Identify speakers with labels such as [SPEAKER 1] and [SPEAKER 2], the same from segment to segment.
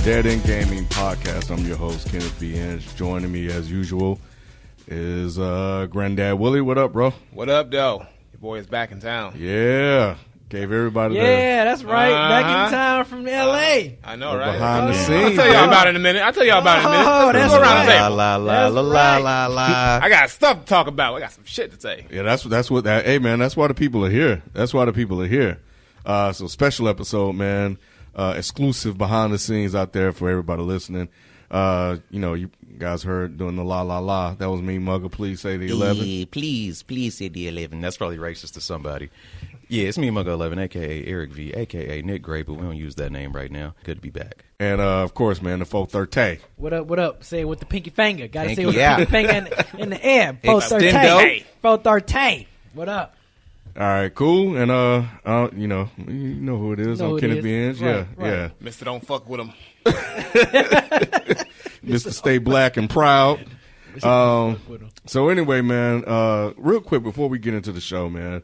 [SPEAKER 1] Dead End Gaming Podcast. I'm your host, Kenneth B. Inch. Joining me, as usual, is Granddad Woolly. What up, bro?
[SPEAKER 2] What up, though? Your boy is back in town.
[SPEAKER 1] Yeah. Gave everybody
[SPEAKER 3] Yeah, that's right. Back in town from L.A.
[SPEAKER 2] I know, right?
[SPEAKER 1] behind the
[SPEAKER 2] I'll
[SPEAKER 1] scenes.
[SPEAKER 2] tell y'all about it in a minute. Let's
[SPEAKER 3] that's
[SPEAKER 2] go around the
[SPEAKER 3] right.
[SPEAKER 2] table. I got stuff to talk about. I got some shit to say.
[SPEAKER 1] Yeah, that's what that. Hey, man, that's why the people are here. So special episode, man. Exclusive behind the scenes out there for everybody listening. You guys heard doing the la la la. That was me, Mugga. Please say the 11.
[SPEAKER 4] Yeah, please say the 11. That's probably racist to somebody. Yeah, it's me, Mugga11, a.k.a. Eric V, a.k.a. Nick Gray, but we don't use that name right now. Good to be back.
[SPEAKER 1] And, of course, man, the 430.
[SPEAKER 3] What up? Say it with the pinky finger. Got to say it with
[SPEAKER 4] Pinky
[SPEAKER 3] the pinky finger in the air. 430. 430. What up?
[SPEAKER 1] All right, cool. And, you know who it is. I'm Kenneth B. Inch.
[SPEAKER 3] Right.
[SPEAKER 1] Yeah.
[SPEAKER 2] Mr. Don't fuck with him.
[SPEAKER 1] Mr. Stay Black and Proud. So anyway, man, real quick before we get into the show, man,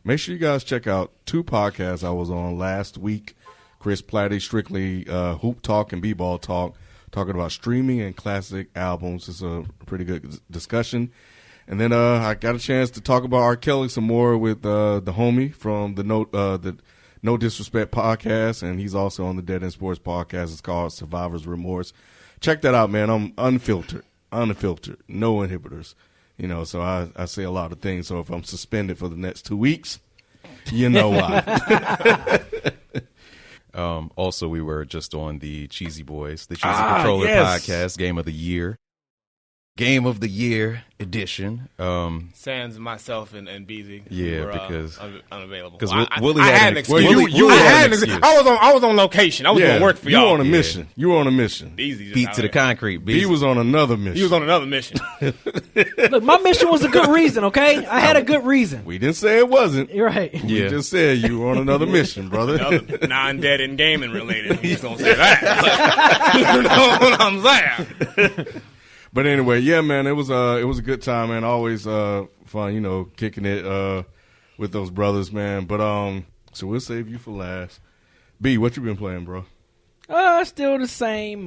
[SPEAKER 1] make sure you guys check out two podcasts I was on last week. Chris Platty, strictly Hoop Talk and B-Ball Talk, talking about streaming and classic albums. It's a pretty good discussion. And then I got a chance to talk about R. Kelly some more with the homie from the No Disrespect podcast, and he's also on the Dead End Sports podcast. It's called Survivor's Remorse. Check that out, man. I'm unfiltered, no inhibitors. So I say a lot of things. So if I'm suspended for the next 2 weeks, you know why.
[SPEAKER 4] Also, we were just on the Cheesy Boys, the Cheesy Controller podcast, Game of the Year edition.
[SPEAKER 2] Sans myself and BZ.
[SPEAKER 4] Yeah,
[SPEAKER 2] were,
[SPEAKER 4] because
[SPEAKER 2] unavailable.
[SPEAKER 4] Because
[SPEAKER 2] Willie had an excuse.
[SPEAKER 4] excuse.
[SPEAKER 2] I was on location. I was doing work for y'all.
[SPEAKER 1] You were on a mission. You were on a mission.
[SPEAKER 2] BZ
[SPEAKER 4] Beat to the concrete.
[SPEAKER 1] B was on another mission.
[SPEAKER 2] He was on another mission.
[SPEAKER 3] Look, my mission was a good reason, okay? I had a good reason.
[SPEAKER 1] We didn't say it wasn't.
[SPEAKER 3] You're right.
[SPEAKER 1] We just said you were on another mission, brother.
[SPEAKER 2] Another non-dead and gaming related. We just don't say that. You know what I'm saying?
[SPEAKER 1] But anyway, yeah, man, it was a good time, man. Always fun, kicking it with those brothers, man. But so we'll save you for last. B, what you been playing, bro?
[SPEAKER 3] Still the same.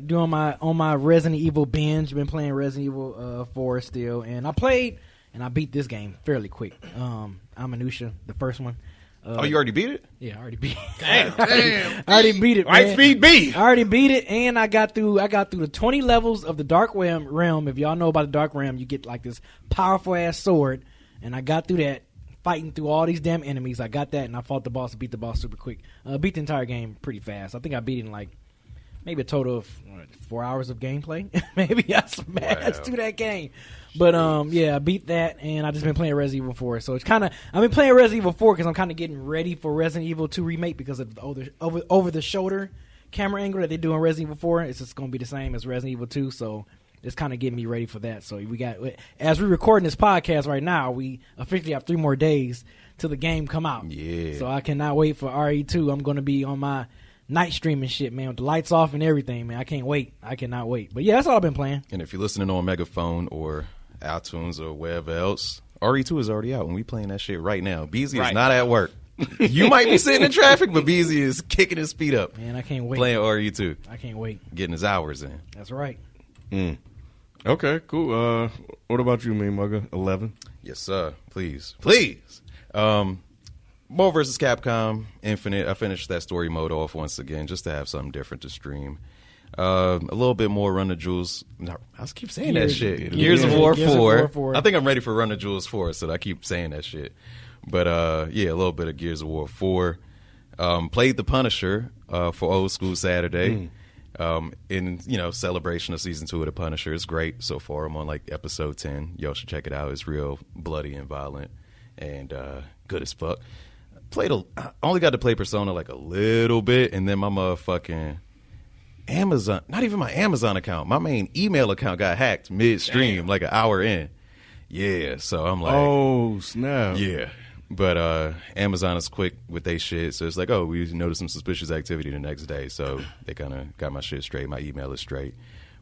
[SPEAKER 3] Doing my Resident Evil binge. Been playing Resident Evil 4 still, and I beat this game fairly quick. Aminutia, the first one.
[SPEAKER 4] You already beat it?
[SPEAKER 3] Yeah, I already beat it.
[SPEAKER 2] Damn.
[SPEAKER 3] I already beat it, man.
[SPEAKER 2] Light speed B.
[SPEAKER 3] I already beat it, and I got through the 20 levels of the Dark Realm. If y'all know about the Dark Realm, you get like this powerful ass sword, and I got through that, fighting through all these damn enemies. I got that, and I fought the boss, beat the boss super quick. Beat the entire game pretty fast. I think I beat it in like maybe a total of 4 hours of gameplay. Maybe I smashed through that game. But I beat that, and I just been playing Resident Evil 4. So it's kind of I've been playing Resident Evil 4 because I'm kind of getting ready for Resident Evil 2 remake because of the over the shoulder camera angle that they do in Resident Evil 4. It's just going to be the same as Resident Evil 2. So it's kind of getting me ready for that. So we got, as we're recording this podcast right now, we officially have 3 more days till the game come out.
[SPEAKER 4] Yeah.
[SPEAKER 3] So I cannot wait for RE2. I'm going to be on my night streaming shit, man, with the lights off and everything, man. I can't wait. I cannot wait. But yeah, that's all I've been playing.
[SPEAKER 4] And if you're listening on Megaphone or iTunes or wherever else, RE2 is already out, and we playing that shit right now. Beezy is not at work. You might be sitting in traffic, but Beezy is kicking his feet up.
[SPEAKER 3] Man, I can't wait.
[SPEAKER 4] Playing RE2.
[SPEAKER 3] I can't wait.
[SPEAKER 4] Getting his hours in.
[SPEAKER 3] That's right.
[SPEAKER 1] Okay, cool. What about you, Mugga? 11?
[SPEAKER 4] Yes, sir. Please. Marvel vs. Capcom Infinite. I finished that story mode off once again just to have something different to stream. A little bit more Run the Jewels. No, I keep saying that shit. Gears of War 4. I think I'm ready for Run the Jewels 4, so I keep saying that shit. But a little bit of Gears of War 4. Played The Punisher for Old School Saturday. In celebration of season 2 of The Punisher. It's great so far. I'm on like episode 10. Y'all should check it out. It's real bloody and violent and good as fuck. I only got to play Persona like a little bit, and then my motherfucking Amazon, not even my Amazon account, my main email account got hacked midstream, like an hour in. Yeah, so I'm like,
[SPEAKER 1] oh snap.
[SPEAKER 4] Yeah, but Amazon is quick with they shit, so it's like, oh, we noticed some suspicious activity the next day, so they kind of got my shit straight, my email is straight.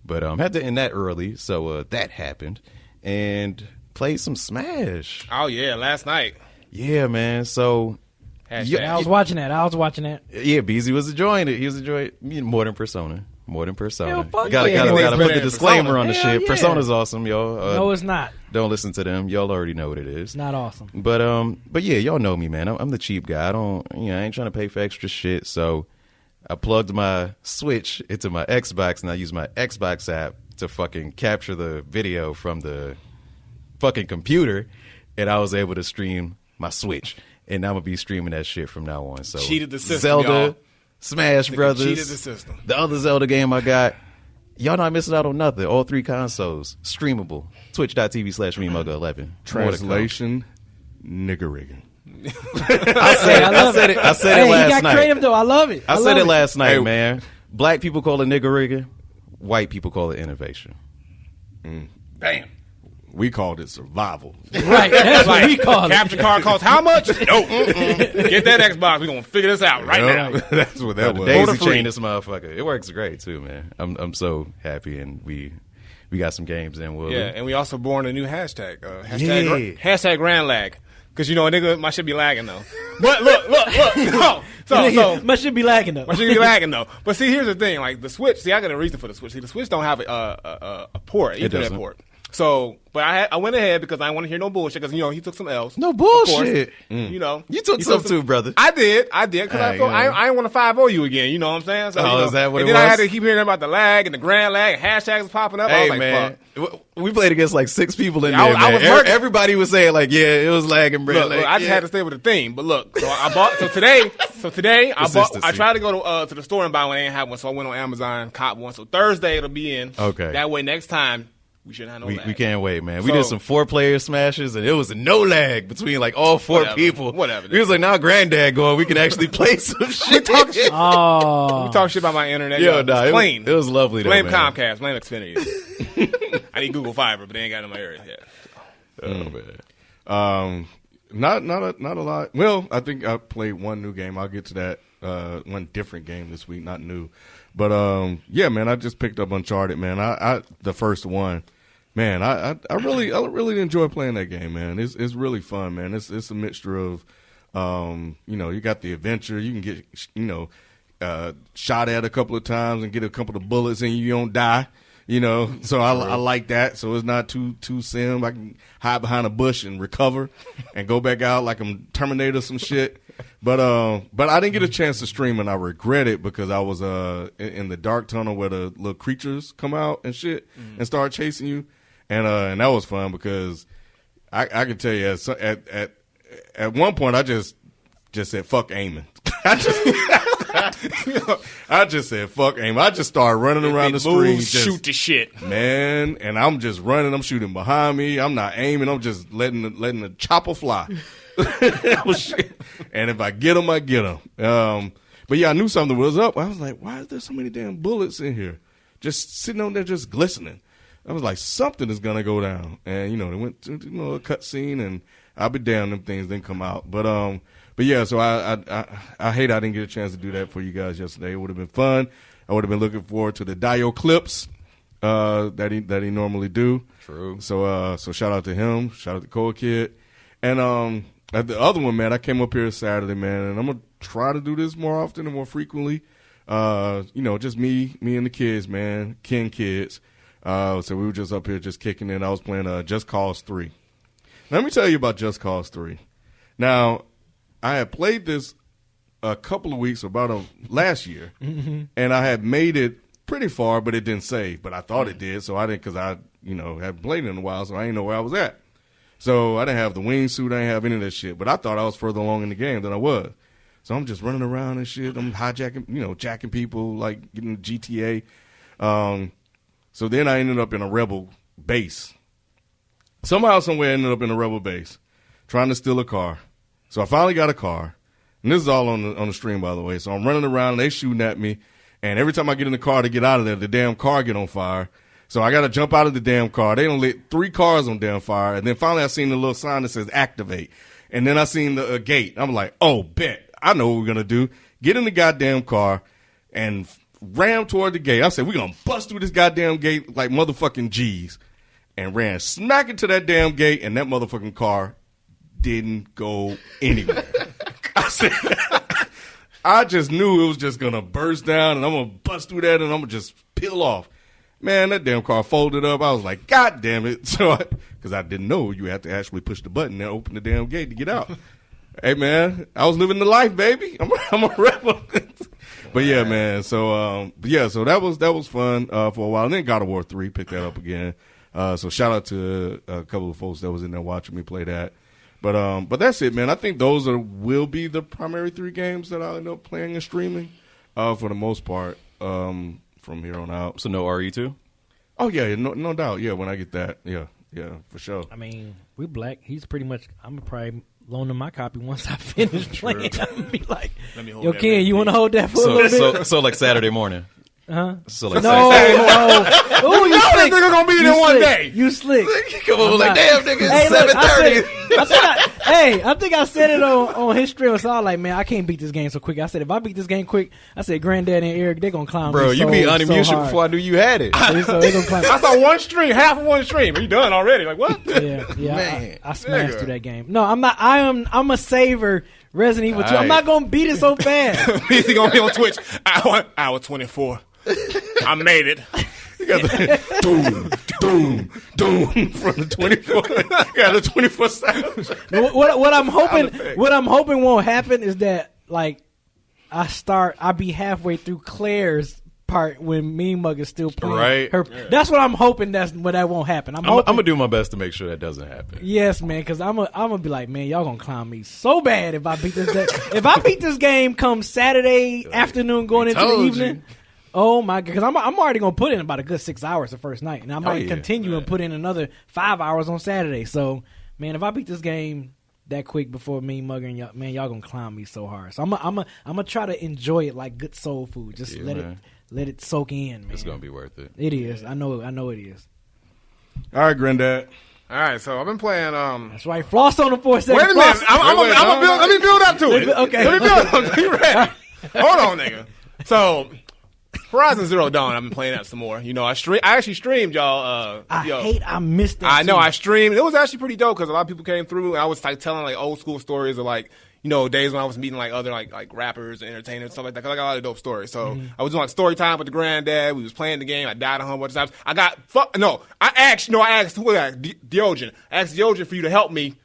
[SPEAKER 4] But had to end that early, so that happened, and played some Smash.
[SPEAKER 2] Oh yeah, last night.
[SPEAKER 4] Yeah, man. So
[SPEAKER 2] Hashtag.
[SPEAKER 3] I was watching that.
[SPEAKER 4] Yeah, Beezy was enjoying it. He was enjoying more than Persona. More than Persona.
[SPEAKER 3] Hell, fuck
[SPEAKER 4] Gotta
[SPEAKER 3] yeah.
[SPEAKER 4] put the disclaimer on the
[SPEAKER 3] Hell
[SPEAKER 4] shit.
[SPEAKER 3] yeah.
[SPEAKER 4] Persona's awesome, y'all.
[SPEAKER 3] No, it's not.
[SPEAKER 4] Don't listen to them. Y'all already know what it is.
[SPEAKER 3] It's not awesome.
[SPEAKER 4] But yeah, y'all know me, man. I'm the cheap guy. I ain't trying to pay for extra shit. So I plugged my Switch into my Xbox, and I used my Xbox app to fucking capture the video from the fucking computer, and I was able to stream my Switch. And I'm gonna be streaming that shit from now on. So
[SPEAKER 2] Cheated the system,
[SPEAKER 4] Zelda,
[SPEAKER 2] y'all.
[SPEAKER 4] Smash Brothers,
[SPEAKER 2] cheated the system.
[SPEAKER 4] the other Zelda game I got. Y'all not missing out on nothing. All 3 consoles streamable. Twitch.tv/MeMugga11.
[SPEAKER 1] Translation: nigga rigging.
[SPEAKER 4] I said it last
[SPEAKER 3] He got
[SPEAKER 4] night.
[SPEAKER 3] creative though. I love it.
[SPEAKER 4] I said
[SPEAKER 3] love
[SPEAKER 4] it last night,
[SPEAKER 1] Hey.
[SPEAKER 4] man. Black people call it nigga rigging. White people call it innovation.
[SPEAKER 2] Bam.
[SPEAKER 1] We called it survival.
[SPEAKER 3] Right. That's what we call it.
[SPEAKER 2] Capture card costs how much? No. Get that Xbox. We're going to figure this out right now.
[SPEAKER 1] That's what that was.
[SPEAKER 4] Daisy
[SPEAKER 2] Border-free.
[SPEAKER 4] chain this motherfucker. It works great too, man. I'm so happy, and we got some games in. Will
[SPEAKER 2] Yeah, and we also born a new hashtag.
[SPEAKER 4] Yeah.
[SPEAKER 2] Hashtag grand lag. Because, nigga, my shit be lagging, though. But look. No. So
[SPEAKER 3] Must should be lagging though.
[SPEAKER 2] my shit be lagging, though. But see, here's the thing. Like, the Switch, I got a reason for the Switch. See, the Switch don't have a port, Ethernet
[SPEAKER 4] doesn't.
[SPEAKER 2] port. So, but I went ahead because I didn't want to hear no bullshit because, he took some L's.
[SPEAKER 4] No
[SPEAKER 2] of course.
[SPEAKER 4] bullshit.
[SPEAKER 2] You
[SPEAKER 4] took some too, brother.
[SPEAKER 2] I did because I didn't want to 5-0 you again. You know what I'm saying? So,
[SPEAKER 4] Oh, is that what
[SPEAKER 2] and
[SPEAKER 4] it
[SPEAKER 2] then I
[SPEAKER 4] was?
[SPEAKER 2] had to keep hearing about the lag and the grand lag and hashtags popping up. I
[SPEAKER 4] Hey
[SPEAKER 2] was like,
[SPEAKER 4] man,
[SPEAKER 2] fuck.
[SPEAKER 4] we played against like 6 people in
[SPEAKER 2] Yeah,
[SPEAKER 4] there.
[SPEAKER 2] I
[SPEAKER 4] man.
[SPEAKER 2] was murdered.
[SPEAKER 4] Everybody was saying like, yeah, it was lagging, bro.
[SPEAKER 2] Look, I just had to stay with the theme. But look, so I bought. So today I bought. I
[SPEAKER 4] Consistency.
[SPEAKER 2] tried to go to the store and buy one. They didn't have one, so I went on Amazon, caught one. So Thursday it'll be in.
[SPEAKER 4] Okay.
[SPEAKER 2] That way next time we shouldn't have no lag.
[SPEAKER 4] We can't wait, man. We
[SPEAKER 2] So-
[SPEAKER 4] did some 4-player smashes, and it was no lag between like all 4
[SPEAKER 2] Whatever.
[SPEAKER 4] people.
[SPEAKER 2] Whatever.
[SPEAKER 4] He was like, now Granddad going, we can actually play some shit.
[SPEAKER 3] Oh.
[SPEAKER 2] We talk shit about my internet.
[SPEAKER 4] Yo,
[SPEAKER 2] Yo,
[SPEAKER 4] nah,
[SPEAKER 2] it's
[SPEAKER 4] it
[SPEAKER 2] plain.
[SPEAKER 4] was lovely though,
[SPEAKER 2] Blame
[SPEAKER 4] man.
[SPEAKER 2] Comcast. Blame Xfinity. I need Google Fiber, but they ain't got it in my area yet.
[SPEAKER 4] Oh, man.
[SPEAKER 1] Not a lot. Well, I think I played one new game. I'll get to that. One different game this week, not new. But yeah, man, I just picked up Uncharted, man. I the first one. Man, I really enjoy playing that game, man. It's really fun, man. It's a mixture of you got the adventure. You can get shot at a couple of times and get a couple of bullets and you don't die. So I like that. So it's not too sim. I can hide behind a bush and recover and go back out like I'm Terminator some shit. But I didn't get a chance to stream, and I regret it because I was in the dark tunnel where the little creatures come out and shit and start chasing you, and that was fun because I can tell you at one point I just said fuck aiming. I just said fuck aim. I just started running around the screen.
[SPEAKER 2] Shoot the shit.
[SPEAKER 1] Man, and I'm just running. I'm shooting behind me. I'm not aiming. I'm just letting the chopper fly. And if I get them, I get them. But yeah, I knew something was up. I was like, why is there so many damn bullets in here? Just sitting on there, just glistening. I was like, something is gonna go down. And they went to a cut scene, and I'll be damned them things didn't come out. But yeah, so I hate I didn't get a chance to do that for you guys yesterday. It would have been fun. I would have been looking forward to the Dio clips that he normally do.
[SPEAKER 4] True.
[SPEAKER 1] So shout out to him. Shout out to Coa Kid. And the other one, man, I came up here Saturday, man, and I'm gonna try to do this more often and more frequently. Just me and the kids, man, Ken kids. So we were just up here just kicking it. I was playing Just Cause 3. Let me tell you about Just Cause 3. Now, I had played this a couple of weeks, about last year, and I had made it pretty far, but it didn't save. But I thought it did, so I didn't, because I, hadn't played it in a while, so I didn't know where I was at. So I didn't have the wingsuit, I didn't have any of that shit. But I thought I was further along in the game than I was. So I'm just running around and shit. I'm hijacking, jacking people, like getting GTA. So then I ended up in a rebel base. Somehow, somewhere, I ended up in a rebel base, trying to steal a car. So I finally got a car, and this is all on the stream, by the way. So I'm running around, and they shooting at me, and every time I get in the car to get out of there, the damn car get on fire. So I got to jump out of the damn car. They done lit 3 cars on damn fire, and then finally I seen the little sign that says activate, and then I seen the gate. I'm like, oh, bet. I know what we're going to do. Get in the goddamn car and ram toward the gate. I said, we're going to bust through this goddamn gate like motherfucking G's, and ran smack into that damn gate, and that motherfucking car didn't go anywhere. I just knew it was just gonna burst down, and I'm gonna bust through that, and I'm gonna just peel off. Man, that damn car folded up. I was like, God damn it! So, because I didn't know you had to actually push the button and open the damn gate to get out. Hey man, I was living the life, baby. I'm a rebel. But yeah, man. So so that was fun for a while. And then God of War 3 picked that up again. So shout out to a couple of folks that was in there watching me play that. But that's it, man. I think those will be the primary 3 games that I'll end up playing and streaming for the most part from here on out.
[SPEAKER 4] So no RE2?
[SPEAKER 1] Oh yeah, no doubt. Yeah, when I get that, yeah, for sure.
[SPEAKER 3] I mean, we black. He's pretty much. I'm gonna probably loan him my copy once I finish playing. I'm gonna be like, yo, Ken, you want to hold that for a little bit?
[SPEAKER 4] So like Saturday morning.
[SPEAKER 3] So
[SPEAKER 4] like
[SPEAKER 3] no. Oh, you slick.
[SPEAKER 2] Nigga gonna be there one day.
[SPEAKER 3] You slick.
[SPEAKER 4] Come on, like damn, nigga,
[SPEAKER 3] hey,
[SPEAKER 4] 7:30.
[SPEAKER 3] I think I said it on his stream. So I was like, man, I can't beat this game so quick. I said, if I beat this game quick, I said, Granddad and Eric, they're gonna climb.
[SPEAKER 4] Bro, you be unmuted
[SPEAKER 3] so
[SPEAKER 4] before I knew you had it.
[SPEAKER 3] So they gonna climb.
[SPEAKER 2] I saw one stream, half of one stream. Are you done already? Like what?
[SPEAKER 3] Yeah.
[SPEAKER 4] Man,
[SPEAKER 3] I smashed through that game. No, I'm not. I'm a saver. Resident Evil 2. I'm not gonna beat it so fast.
[SPEAKER 2] He's gonna be on Twitch. Hour 24. I made it.
[SPEAKER 1] You got the doom from the 24. You got the 24 sound.
[SPEAKER 3] What I'm hoping won't happen is that like I'll be halfway through Claire's part when Mean Mug is still playing.
[SPEAKER 4] Right.
[SPEAKER 3] Her. Yeah. That's what I'm hoping. That won't happen. I'm
[SPEAKER 4] gonna do my best to make sure that doesn't happen.
[SPEAKER 3] Yes, man. Because I'm gonna be like, man, y'all gonna clown me so bad if I beat this. If I beat this game come Saturday afternoon going into the evening. Oh my god! Because I'm already gonna put in about a good 6 hours the first night, and I might continue and put in another 5 hours on Saturday. So, man, if I beat this game that quick before me mugging y'all, man, y'all gonna clown me so hard. So I'm gonna try to enjoy it like good soul food. Just let it soak in, man.
[SPEAKER 4] It's gonna be worth it.
[SPEAKER 3] It is. I know it is.
[SPEAKER 1] All right, Granddad.
[SPEAKER 2] All right, so I've been playing.
[SPEAKER 3] That's right. Floss on the 4 seconds.
[SPEAKER 2] Wait a minute. Let me build up to it.
[SPEAKER 3] Okay.
[SPEAKER 2] Let me build up. You ready? Hold on, nigga. So. Horizon Zero Dawn, I've been playing that some more. You know, I actually streamed, y'all.
[SPEAKER 3] I missed that.
[SPEAKER 2] I know, I streamed. It was actually pretty dope because a lot of people came through, and I was like telling like old school stories of like, you know, days when I was meeting like other like rappers and entertainers and stuff like that. Cause I got a lot of dope stories. So I was doing like story time with the Granddad. We was playing the game. I died a whole bunch of times. I asked Diogen. I asked Diogen for you to help me.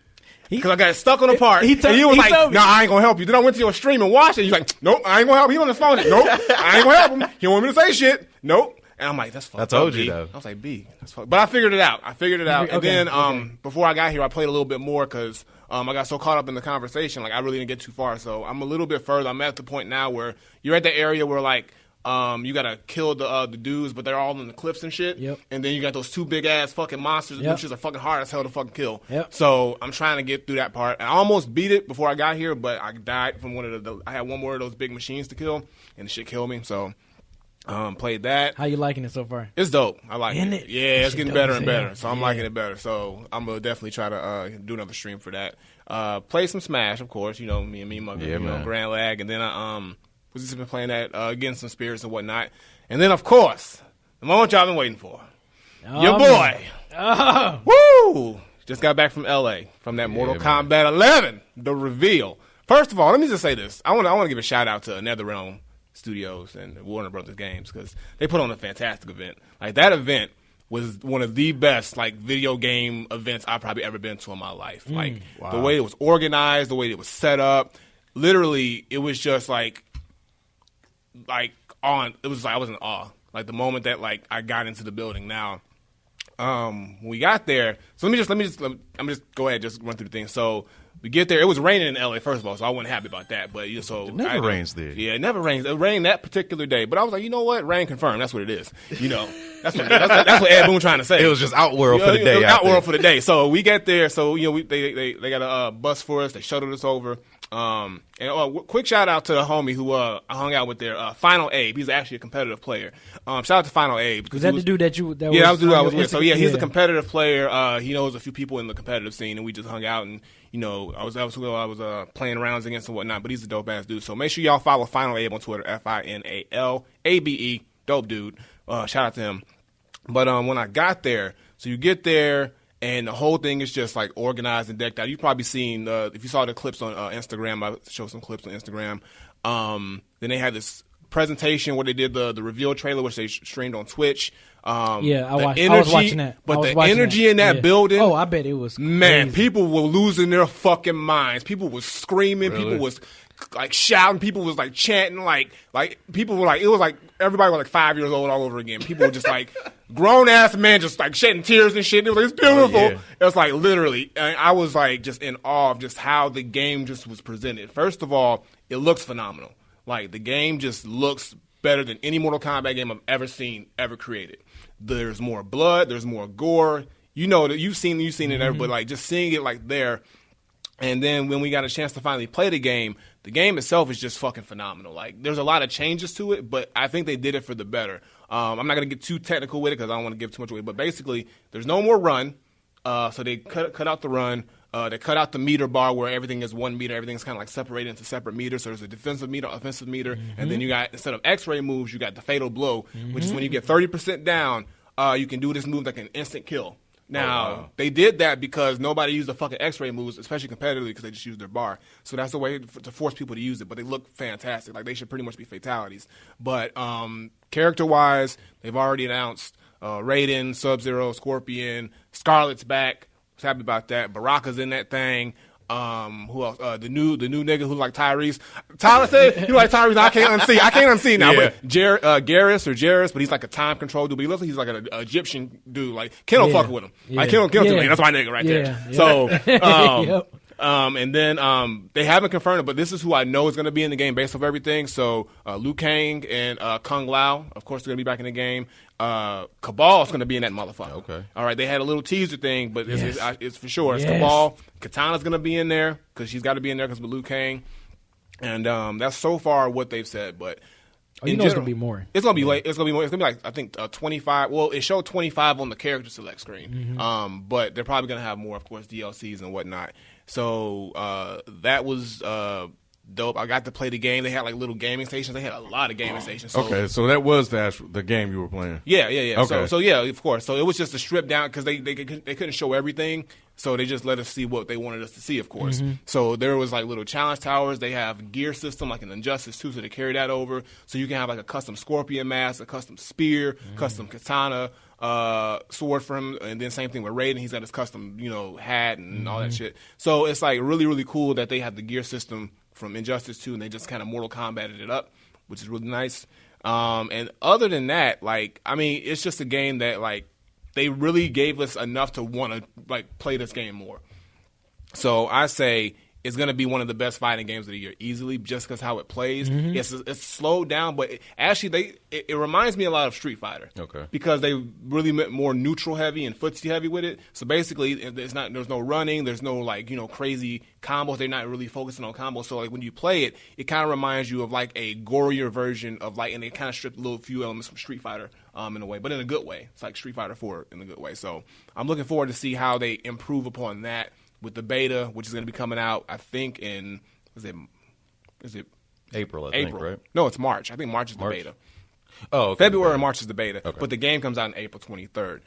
[SPEAKER 2] Because I got stuck on a part. And he was like, no, I ain't going to help you. Then I went to your stream and watched it. He's like, nope, I ain't going to help him. He on his phone. Nope, I ain't going to help him. He don't want me to say shit. Nope. And I'm like, that's fucked up.
[SPEAKER 4] I told you, though.
[SPEAKER 2] I was like, B. That's fucked. But I figured it out. And then before I got here, I played a little bit more because I got so caught up in the conversation. Like, I really didn't get too far. So I'm a little bit further. I'm at the point now where you're at the area where, like, you gotta kill the dudes, but they're all in the cliffs and shit.
[SPEAKER 3] Yep.
[SPEAKER 2] And then you got those 2 big ass fucking monsters, which is a fucking hard as hell to fucking kill.
[SPEAKER 3] Yep.
[SPEAKER 2] So I'm trying to get through that part. I almost beat it before I got here, but I died from one of I had one more of those big machines to kill, and the shit killed me. So played that.
[SPEAKER 3] How you liking it so far?
[SPEAKER 2] It's dope. I like it. Yeah, it's getting better and better. So I'm liking it better. So I'm gonna definitely try to do another stream for that. Play some Smash, of course. You know me and Mugger, Grand Lag, and then was just been playing that against some spirits and whatnot. And then, of course, the moment y'all been waiting for. Your boy. Woo! Just got back from L.A. from that Mortal Kombat 11, the reveal. First of all, let me just say this. I want to give a shout-out to NetherRealm Studios and Warner Brothers Games because they put on a fantastic event. Like, that event was one of the best, like, video game events I've probably ever been to in my life. Like, the way it was organized, the way it was set up. Literally, it was just, like it was like I was in awe. Like the moment that like I got into the building. Now, when we got there, so I'm just go ahead, just run through the thing. So we get there. It was raining in LA first of all, so I wasn't happy about that. But so
[SPEAKER 4] it never rains there.
[SPEAKER 2] Yeah, it never rains. It rained that particular day, but I was like, you know what? Rain confirmed. That's what it is. You know, that's what Ed Boon trying to say.
[SPEAKER 4] It was just Outworld for the day.
[SPEAKER 2] Outworld for the day. So we get there. So you know, they got a bus for us. They shuttled us over. Quick shout out to the homie who I hung out with there, Final Abe. He's actually a competitive player. Shout out to Final Abe.
[SPEAKER 3] Was that the dude that was
[SPEAKER 2] that was the dude I was with. So yeah, he's a competitive player. He knows a few people in the competitive scene, and we just hung out and you know I was playing rounds against and whatnot. But he's a dope ass dude. So make sure y'all follow Final Abe on Twitter, FINALABE, dope dude. Shout out to him. But when I got there, so you get there. And the whole thing is just like organized and decked out. You've probably seen if you saw the clips on Instagram. I showed some clips on Instagram. Then they had this presentation where they did the reveal trailer, which they streamed on Twitch.
[SPEAKER 3] I was watching that.
[SPEAKER 2] But the energy in that building.
[SPEAKER 3] Oh, I bet it was crazy.
[SPEAKER 2] Man, people were losing their fucking minds. People were screaming. Really? People was like shouting. People was like chanting. Like people were like, it was like everybody was like 5 years old all over again. People were just like grown ass men just like shedding tears and shit. It was like, it's beautiful. Oh, yeah. It was like literally, I was like just in awe of just how the game just was presented. First of all, it looks phenomenal. Like the game just looks better than any Mortal Kombat game I've ever seen, ever created. There's more blood. There's more gore. You know that you've seen it ever, but like just seeing it like there. And then when we got a chance to finally play the game itself is just fucking phenomenal. Like there's a lot of changes to it, but I think they did it for the better. I'm not gonna get too technical with it because I don't want to give too much away. But basically, there's no more run. So they cut out the run. They cut out the meter bar where everything is 1 meter. Everything's kind of like separated into separate meters. So there's a defensive meter, offensive meter, and then you got, instead of X-ray moves, you got the fatal blow, which is when you get 30% down, you can do this move like an instant kill. Now, they did that because nobody used the fucking X-ray moves, especially competitively, because they just used their bar. So that's the way to force people to use it. But they look fantastic. Like, they should pretty much be fatalities. But character-wise, they've already announced Raiden, Sub-Zero, Scorpion, Scarlet's back. Was happy about that. Baraka's in that thing. Who else? The new nigga who like Tyrese. Tyler said you like Tyrese. I can't unsee now. Yeah. But Jarrus, but he's like a time control dude. But he looks like he's like an Egyptian dude. Like Ken don't fuck with him. Like Ken don't me. That's my nigga right there. So and then they haven't confirmed it, but this is who I know is going to be in the game based off everything. So Liu Kang and Kung Lao, of course, they're going to be back in the game. Cabal is going to be in that motherfucker. Okay. All right. They had a little teaser thing, but it's for sure. It's Cabal. Katana's going to be in there because she's got to be in there because of Liu Kang. And that's so far what they've said. But
[SPEAKER 3] it's going to be more.
[SPEAKER 2] It's going to be late. It's going to be more. It's going to be like, I think, 25. Well, it showed 25 on the character select screen. But they're probably going to have more, of course, DLCs and whatnot. So that was dope. I got to play the game. They had like little gaming stations. They had a lot of gaming stations. So,
[SPEAKER 1] okay, so that was the game you were playing.
[SPEAKER 2] Yeah.
[SPEAKER 1] Okay.
[SPEAKER 2] So yeah, of course. So it was just a strip down because they couldn't show everything. So they just let us see what they wanted us to see, of course. So there was like little challenge towers. They have gear system like an Injustice 2, so they carry that over. So you can have like a custom Scorpion mask, a custom spear, custom katana, sword for him, and then same thing with Raiden. He's got his custom, hat and all that shit. So it's like really, really cool that they have the gear system from Injustice 2, and they just kind of Mortal Kombated it up, which is really nice. And other than that, like, I mean, it's just a game that, like, they really gave us enough to want to, like, play this game more. So I say it's going to be one of the best fighting games of the year, easily, just because how it plays. Yes, it's slowed down, but it reminds me a lot of Street Fighter. Okay. Because they really meant more neutral heavy and footsie heavy with it. So basically, there's no running, there's no like crazy combos. They're not really focusing on combos. So like when you play it, it kind of reminds you of like a gorier version of like, and they kind of stripped a few elements from Street Fighter in a way, but in a good way. It's like Street Fighter 4 in a good way. So I'm looking forward to see how they improve upon that with the beta, which is going to be coming out, I think, in is it
[SPEAKER 4] April? I think, right?
[SPEAKER 2] No, it's March. I think March is the beta.
[SPEAKER 4] Oh, okay.
[SPEAKER 2] February and March is the beta, but the game comes out on April 23rd.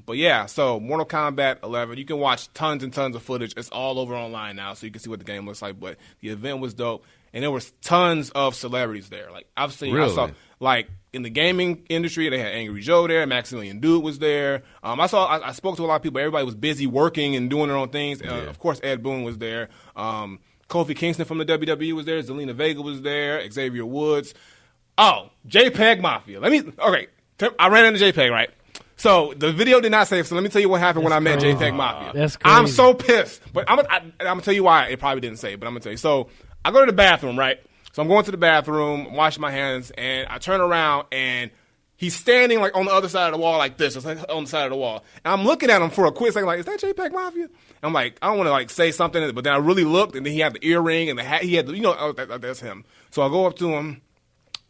[SPEAKER 2] But yeah, so Mortal Kombat 11, you can watch tons and tons of footage. It's all over online now, so you can see what the game looks like. But the event was dope, and there was tons of celebrities there. Like I saw, like in the gaming industry, they had Angry Joe there, Maximilian Dude was there. I spoke to a lot of people. Everybody was busy working and doing their own things. Of course, Ed Boon was there. Kofi Kingston from the WWE was there. Zelina Vega was there. Xavier Woods. Oh, JPEG Mafia. I ran into JPEG, right? So the video did not save. So let me tell you what happened when I met JPEG Mafia.
[SPEAKER 3] That's crazy.
[SPEAKER 2] I'm so pissed. But I'm gonna tell you why it probably didn't save. But I'm gonna tell you. So I go to the bathroom, right? So I'm going to the bathroom, washing my hands, and I turn around, and he's standing like on the other side of the wall like this. It's like on the side of the wall. And I'm looking at him for a quick second, like, is that JPEG Mafia? And I'm like, I don't want to like say something, but then I really looked, and then he had the earring and the hat. He had that's him. So I go up to him,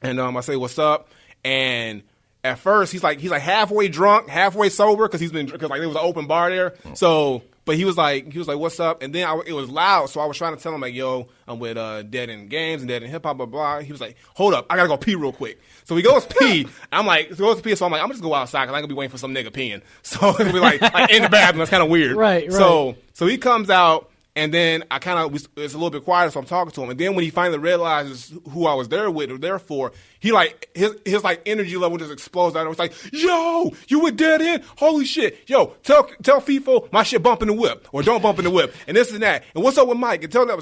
[SPEAKER 2] and I say, what's up? And at first, he's like halfway drunk, halfway sober, because like there was an open bar there. So But he was like, what's up? And then it was loud, so I was trying to tell him, like, yo, I'm with Dead End Games and Dead End Hip Hop, blah, blah. He was like, hold up, I gotta go pee real quick. So he goes pee. I'm like, so I'm gonna just go outside because I'm gonna be waiting for some nigga peeing. So it's gonna be like in the bathroom. That's kind of weird.
[SPEAKER 3] Right.
[SPEAKER 2] So he comes out. And then it's a little bit quieter, so I'm talking to him. And then when he finally realizes who I was there with or there for, he like his like energy level just explodes out. It was like, yo, you with Dead End? Holy shit. Yo, tell FIFO my shit bump in the whip or don't bump in the whip and this and that. And what's up with Mike? And tell them.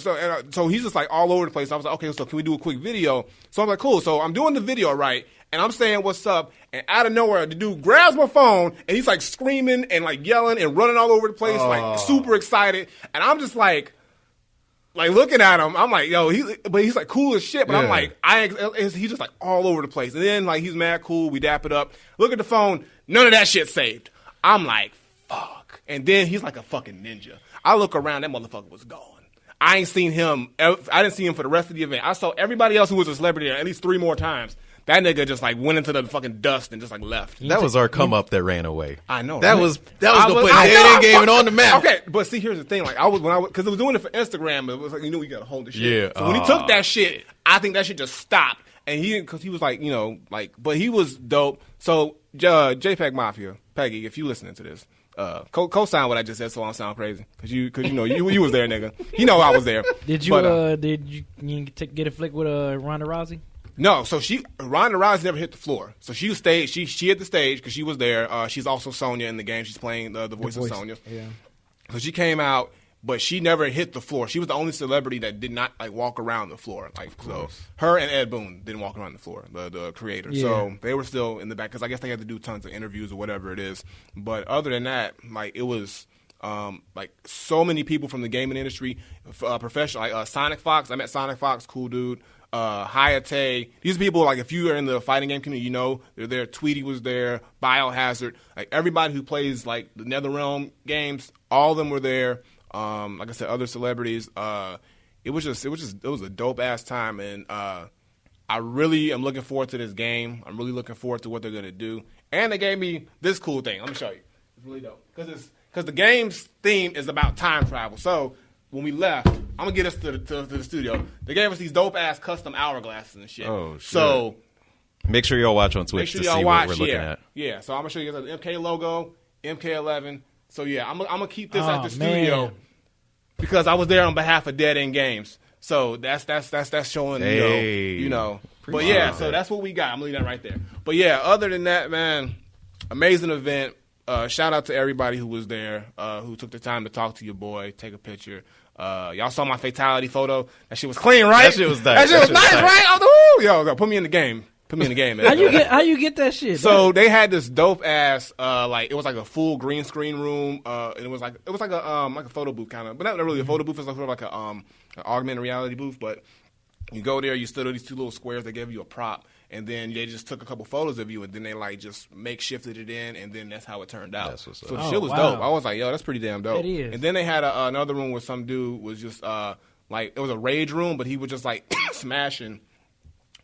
[SPEAKER 2] So he's just like all over the place. I was like, okay, so can we do a quick video? So I'm like, cool. So I'm doing the video, right? And I'm saying what's up, and out of nowhere, the dude grabs my phone, and he's like screaming and like yelling and running all over the place, like super excited. And I'm just like looking at him. I'm like, yo, but he's like cool as shit. But I'm like, he's just like all over the place. And then like he's mad cool. We dap it up. Look at the phone. None of that shit saved. I'm like, fuck. And then he's like a fucking ninja. I look around, that motherfucker was gone. I ain't seen him. I didn't see him for the rest of the event. I saw everybody else who was a celebrity at least 3 more times. That nigga just like went into the fucking dust and just like left.
[SPEAKER 4] That was our come up that ran away.
[SPEAKER 2] I know.
[SPEAKER 4] That was gonna put Dead End Gaming on the map.
[SPEAKER 2] Okay, but see, here's the thing. Like because I was doing it for Instagram, but it was like you gotta hold the shit.
[SPEAKER 4] Yeah.
[SPEAKER 2] So when he took that shit, I think that shit just stopped, and because he was like but he was dope. So JPEG Mafia, Peggy, if you listening to this. Co-sign what I just said, so I don't sound crazy. Cause you was there, nigga. You know I was there.
[SPEAKER 3] Did you get a flick with Ronda Rousey?
[SPEAKER 2] No, so Ronda Rousey never hit the floor. So she stayed. She hit the stage because she was there. She's also Sonya in the game. She's playing the voice of Sonya. Yeah. So she came out, but she never hit the floor. She was the only celebrity that did not like walk around the floor. Like so, her and Ed Boon didn't walk around the floor. The creator. Yeah. So they were still in the back because I guess they had to do tons of interviews or whatever it is. But other than that, like it was. Like so many people from the gaming industry, professional, like Sonic Fox. I met Sonic Fox, cool dude. Hayate. These people, like, if you are in the fighting game community, you know they're there. Tweety was there. Biohazard. Like everybody who plays like the NetherRealm games, all of them were there. Like I said, other celebrities. It was a dope ass time, and I really am looking forward to this game. I'm really looking forward to what they're gonna do. And they gave me this cool thing. Let me show you. It's really dope because the game's theme is about time travel. So when we left, I'm gonna get us to the studio. They gave us these dope ass custom hourglasses and shit.
[SPEAKER 1] Oh shit!
[SPEAKER 2] So
[SPEAKER 4] make sure y'all watch on Twitch to see what we're looking at.
[SPEAKER 2] Yeah, so I'm gonna show you guys the MK logo, MK11. So yeah, I'm gonna keep this at the studio because I was there on behalf of Dead End Games. So that's showing you know. But yeah, so that's what we got. I'm gonna leave that right there. But yeah, other than that, man, amazing event. Shout out to everybody who was there, who took the time to talk to your boy, take a picture. Y'all saw my fatality photo. That shit was clean, right?
[SPEAKER 4] That shit was nice.
[SPEAKER 2] That shit was nice, right? I was, yo, put me in the game. Put me in the game, man.
[SPEAKER 3] How you get that shit?
[SPEAKER 2] So they had this dope ass, like it was like a full green screen room. And it was like a photo booth kind of, but not really a photo booth. It was like an augmented reality booth. But you go there, you stood on these 2 little squares. They gave you a prop. And then they just took a couple photos of you, and then they like just makeshifted it in, and then that's how it turned out. So the shit was dope. I was like, yo, that's pretty damn dope.
[SPEAKER 3] It is.
[SPEAKER 2] And then they had another room where some dude was just like it was a rage room, but he was just like smashing.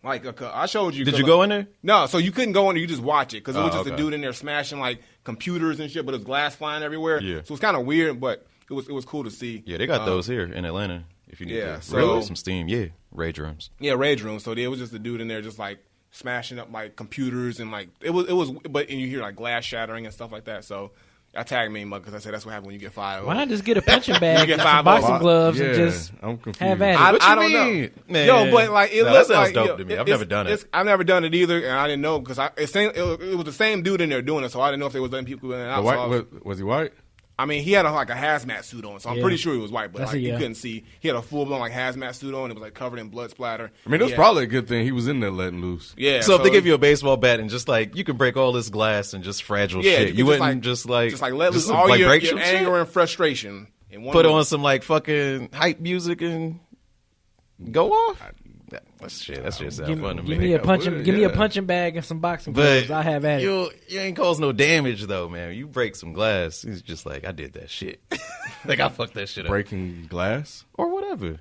[SPEAKER 2] Like I showed you.
[SPEAKER 4] Did you go in there?
[SPEAKER 2] No, so you couldn't go in there. You just watch it because it was just a dude in there smashing like computers and shit, but there's glass flying everywhere. Yeah. So it's kind of weird, but it was cool to see.
[SPEAKER 4] Yeah, they got those here in Atlanta. If you need to some steam, rage rooms.
[SPEAKER 2] Yeah, rage rooms. So there was just a dude in there just like smashing up like computers and like it was but and you hear like glass shattering and stuff like that. So I tagged me because I said that's what happens when you get fired.
[SPEAKER 3] Why not just get a punching bag and some boxing gloves and just have at it?
[SPEAKER 2] I don't know. Man. Yo, but like it looks
[SPEAKER 4] like dope to me. I've never done it.
[SPEAKER 2] I've never done it either, and I didn't know because it was the same dude in there doing it, so I didn't know if there was letting people in and out.
[SPEAKER 1] Was he white?
[SPEAKER 2] I mean, he had a hazmat suit on, so I'm pretty sure he was white, but like, you couldn't see. He had a full-blown like hazmat suit on. It was like covered in blood splatter.
[SPEAKER 1] I mean, it was probably a good thing he was in there letting loose.
[SPEAKER 2] Yeah.
[SPEAKER 4] So if they give you a baseball bat and just like you can break all this glass and just fragile shit, you wouldn't just let loose
[SPEAKER 2] all your anger and frustration.
[SPEAKER 4] Put on some like fucking hype music and go off. That's shit. That shit sound fun to me.
[SPEAKER 3] Give me a punching bag and some boxing gloves. I have at it.
[SPEAKER 4] You ain't cause no damage though, man. You break some glass. He's just like, I did that shit. Like I fucked that shit up.
[SPEAKER 1] Breaking glass
[SPEAKER 4] or whatever.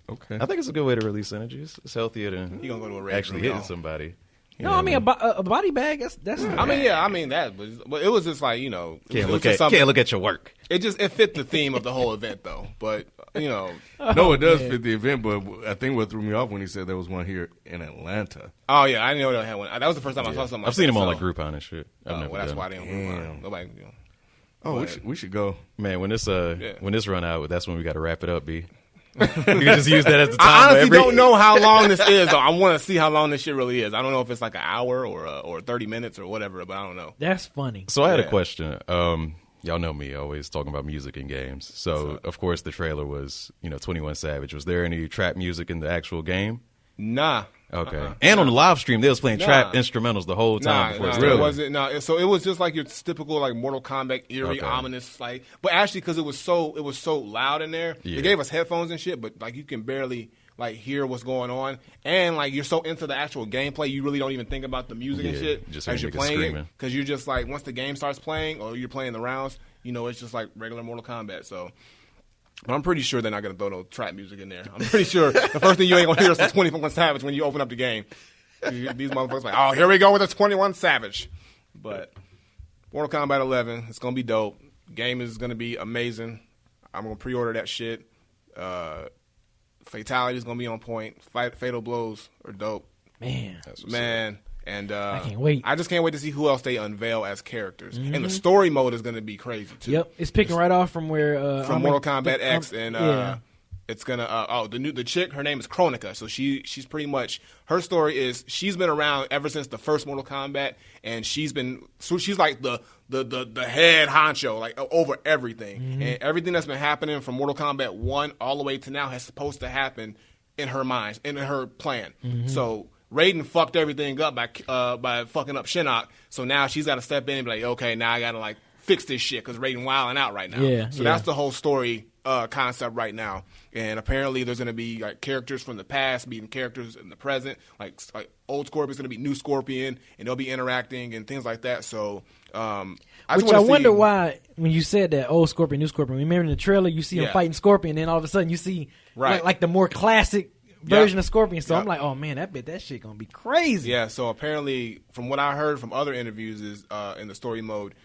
[SPEAKER 1] Okay.
[SPEAKER 4] I think it's a good way to release energy. It's healthier than
[SPEAKER 2] you gonna go to a rage
[SPEAKER 4] actually hitting somebody.
[SPEAKER 3] No, I mean a body bag. That's.
[SPEAKER 2] I mean that, but it was just like
[SPEAKER 4] can't look at your work.
[SPEAKER 2] It fit the theme of the whole event though. But
[SPEAKER 1] no, it does fit the event. But I think what threw me off when he said there was one here in Atlanta.
[SPEAKER 2] Oh yeah, I didn't know they had one. That was the first time I saw something.
[SPEAKER 4] I've seen him on like Groupon and shit.
[SPEAKER 2] That's why I didn't. Groupon. Nobody.
[SPEAKER 1] Oh, we should go,
[SPEAKER 4] man. When this run out, that's when we got to wrap it up, B. You can just use that as the time.
[SPEAKER 2] I honestly don't know how long this is. Though. I want to see how long this shit really is. I don't know if it's like an hour or 30 minutes or whatever, but I don't know.
[SPEAKER 3] That's funny.
[SPEAKER 4] So I had a question. Y'all know me, always talking about music and games. So of course the trailer was 21 Savage. Was there any trap music in the actual game?
[SPEAKER 2] Nah.
[SPEAKER 4] Okay. And on the live stream, they was playing trap instrumentals the whole time.
[SPEAKER 2] It wasn't. No, so it was just like your typical like Mortal Kombat eerie, ominous like. But actually, because it was so loud in there, they gave us headphones and shit. But like you can barely like hear what's going on, and like you're so into the actual gameplay, you really don't even think about the music and shit
[SPEAKER 4] just
[SPEAKER 2] as you're playing it, because you're just like once the game starts playing or you're playing the rounds, it's just like regular Mortal Kombat. So. But I'm pretty sure they're not going to throw no trap music in there. I'm pretty sure the first thing you ain't going to hear is the 21 Savage when you open up the game. These motherfuckers like, oh, here we go with the 21 Savage. But Mortal Kombat 11, it's going to be dope. Game is going to be amazing. I'm going to pre-order that shit. Fatality is going to be on point. Fatal blows are dope. Man. And
[SPEAKER 3] I can't wait.
[SPEAKER 2] I just can't wait to see who else they unveil as characters. And the story mode is going to be crazy too.
[SPEAKER 3] Yep, it's picking right off from where
[SPEAKER 2] from Mortal Kombat X, and it's gonna the chick. Her name is Kronika. So she's pretty much, her story is she's been around ever since the first Mortal Kombat, and she's like the head honcho like over everything, and everything that's been happening from Mortal Kombat 1 all the way to now has supposed to happen in her mind, in her plan. So. Raiden fucked everything up by fucking up Shinnok, so now she's got to step in and be like, okay, now I got to like fix this shit because Raiden wilding out right now. So that's the whole story concept right now. And apparently there's going to be like characters from the past meeting characters in the present, like old Scorpion's going to be new Scorpion, and they'll be interacting and things like that. So I
[SPEAKER 3] wonder why when you said that old Scorpion, new Scorpion. Remember in the trailer you see him fighting Scorpion, and then all of a sudden you see like the more classic version of Scorpion. So I'm like, oh man, that shit gonna be crazy.
[SPEAKER 2] Yeah, so apparently from what I heard from other interviews is in the story mode,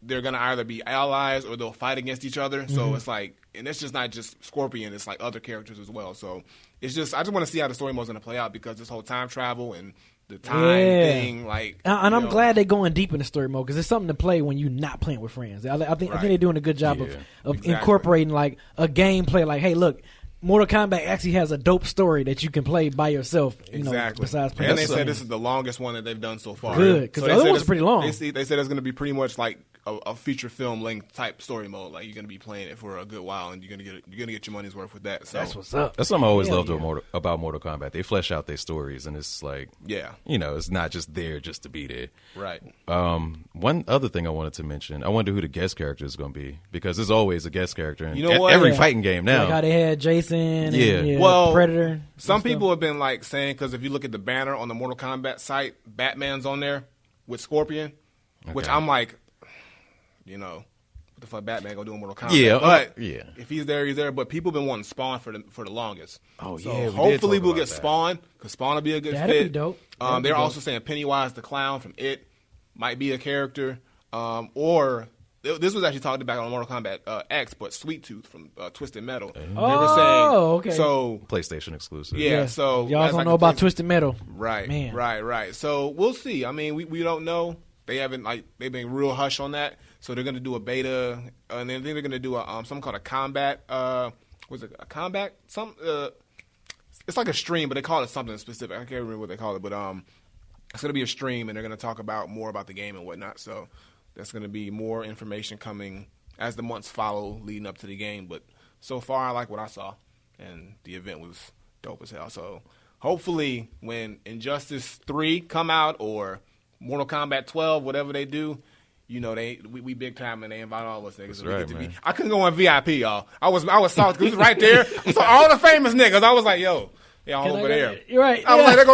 [SPEAKER 2] they're gonna either be allies or they'll fight against each other. So it's like, and it's just not just Scorpion, it's like other characters as well. So it's just, I just want to see how the story mode's gonna play out, because this whole time travel and the time thing, like,
[SPEAKER 3] and I'm glad they're going deep in the story mode, because it's something to play when you're not playing with friends. I think they're doing a good job of incorporating like a gameplay. Like, hey, look, Mortal Kombat actually has a dope story that you can play by yourself. Besides playing.
[SPEAKER 2] And they said this is the longest one that they've done so far.
[SPEAKER 3] Good, because the other ones are pretty long.
[SPEAKER 2] They said it's going to be pretty much like a feature film length type story mode. Like, you're going to be playing it for a good while, and you're going to get your money's worth with that. So
[SPEAKER 3] that's what's up.
[SPEAKER 4] That's something I always loved about Mortal Kombat. They flesh out their stories, and it's like, it's not just there just to be there.
[SPEAKER 2] Right.
[SPEAKER 4] One other thing I wanted to mention, I wonder who the guest character is going to be, because there's always a guest character in every fighting game now.
[SPEAKER 3] Like how they had Jason and Predator.
[SPEAKER 2] Some people have been like saying, because if you look at the banner on the Mortal Kombat site, Batman's on there with Scorpion, which I'm like, what the fuck Batman gonna do in Mortal Kombat? But if he's there, he's there. But people have been wanting Spawn for the longest.
[SPEAKER 4] So
[SPEAKER 2] hopefully we'll get Spawn, because Spawn will be a good fit.
[SPEAKER 3] That'd be dope.
[SPEAKER 2] They're also saying Pennywise the Clown from It might be a character, or this was actually talked about on Mortal Kombat X, but Sweet Tooth from Twisted Metal. They were saying,
[SPEAKER 3] okay.
[SPEAKER 2] So
[SPEAKER 4] PlayStation exclusive.
[SPEAKER 2] Yeah. So
[SPEAKER 3] y'all don't know about Twisted Metal,
[SPEAKER 2] right?
[SPEAKER 3] Man.
[SPEAKER 2] Right. So we'll see. I mean, we don't know. They haven't they've been real hush on that. So they're gonna do a beta, and then they're gonna do something called a combat. Was it a combat? It's like a stream, but they call it something specific. I can't remember what they call it, but it's gonna be a stream, and they're gonna talk more about the game and whatnot. So there's gonna be more information coming as the months follow leading up to the game. But so far, I like what I saw, and the event was dope as hell. So hopefully, when Injustice 3 come out or Mortal Kombat 12, whatever they do, we big time, and they invite all of us niggas.
[SPEAKER 4] That's right,
[SPEAKER 2] I couldn't go on VIP, y'all. I was salty because it was right there. So all the famous niggas, I was like, yo, y'all over there.
[SPEAKER 3] You're right.
[SPEAKER 2] I was like,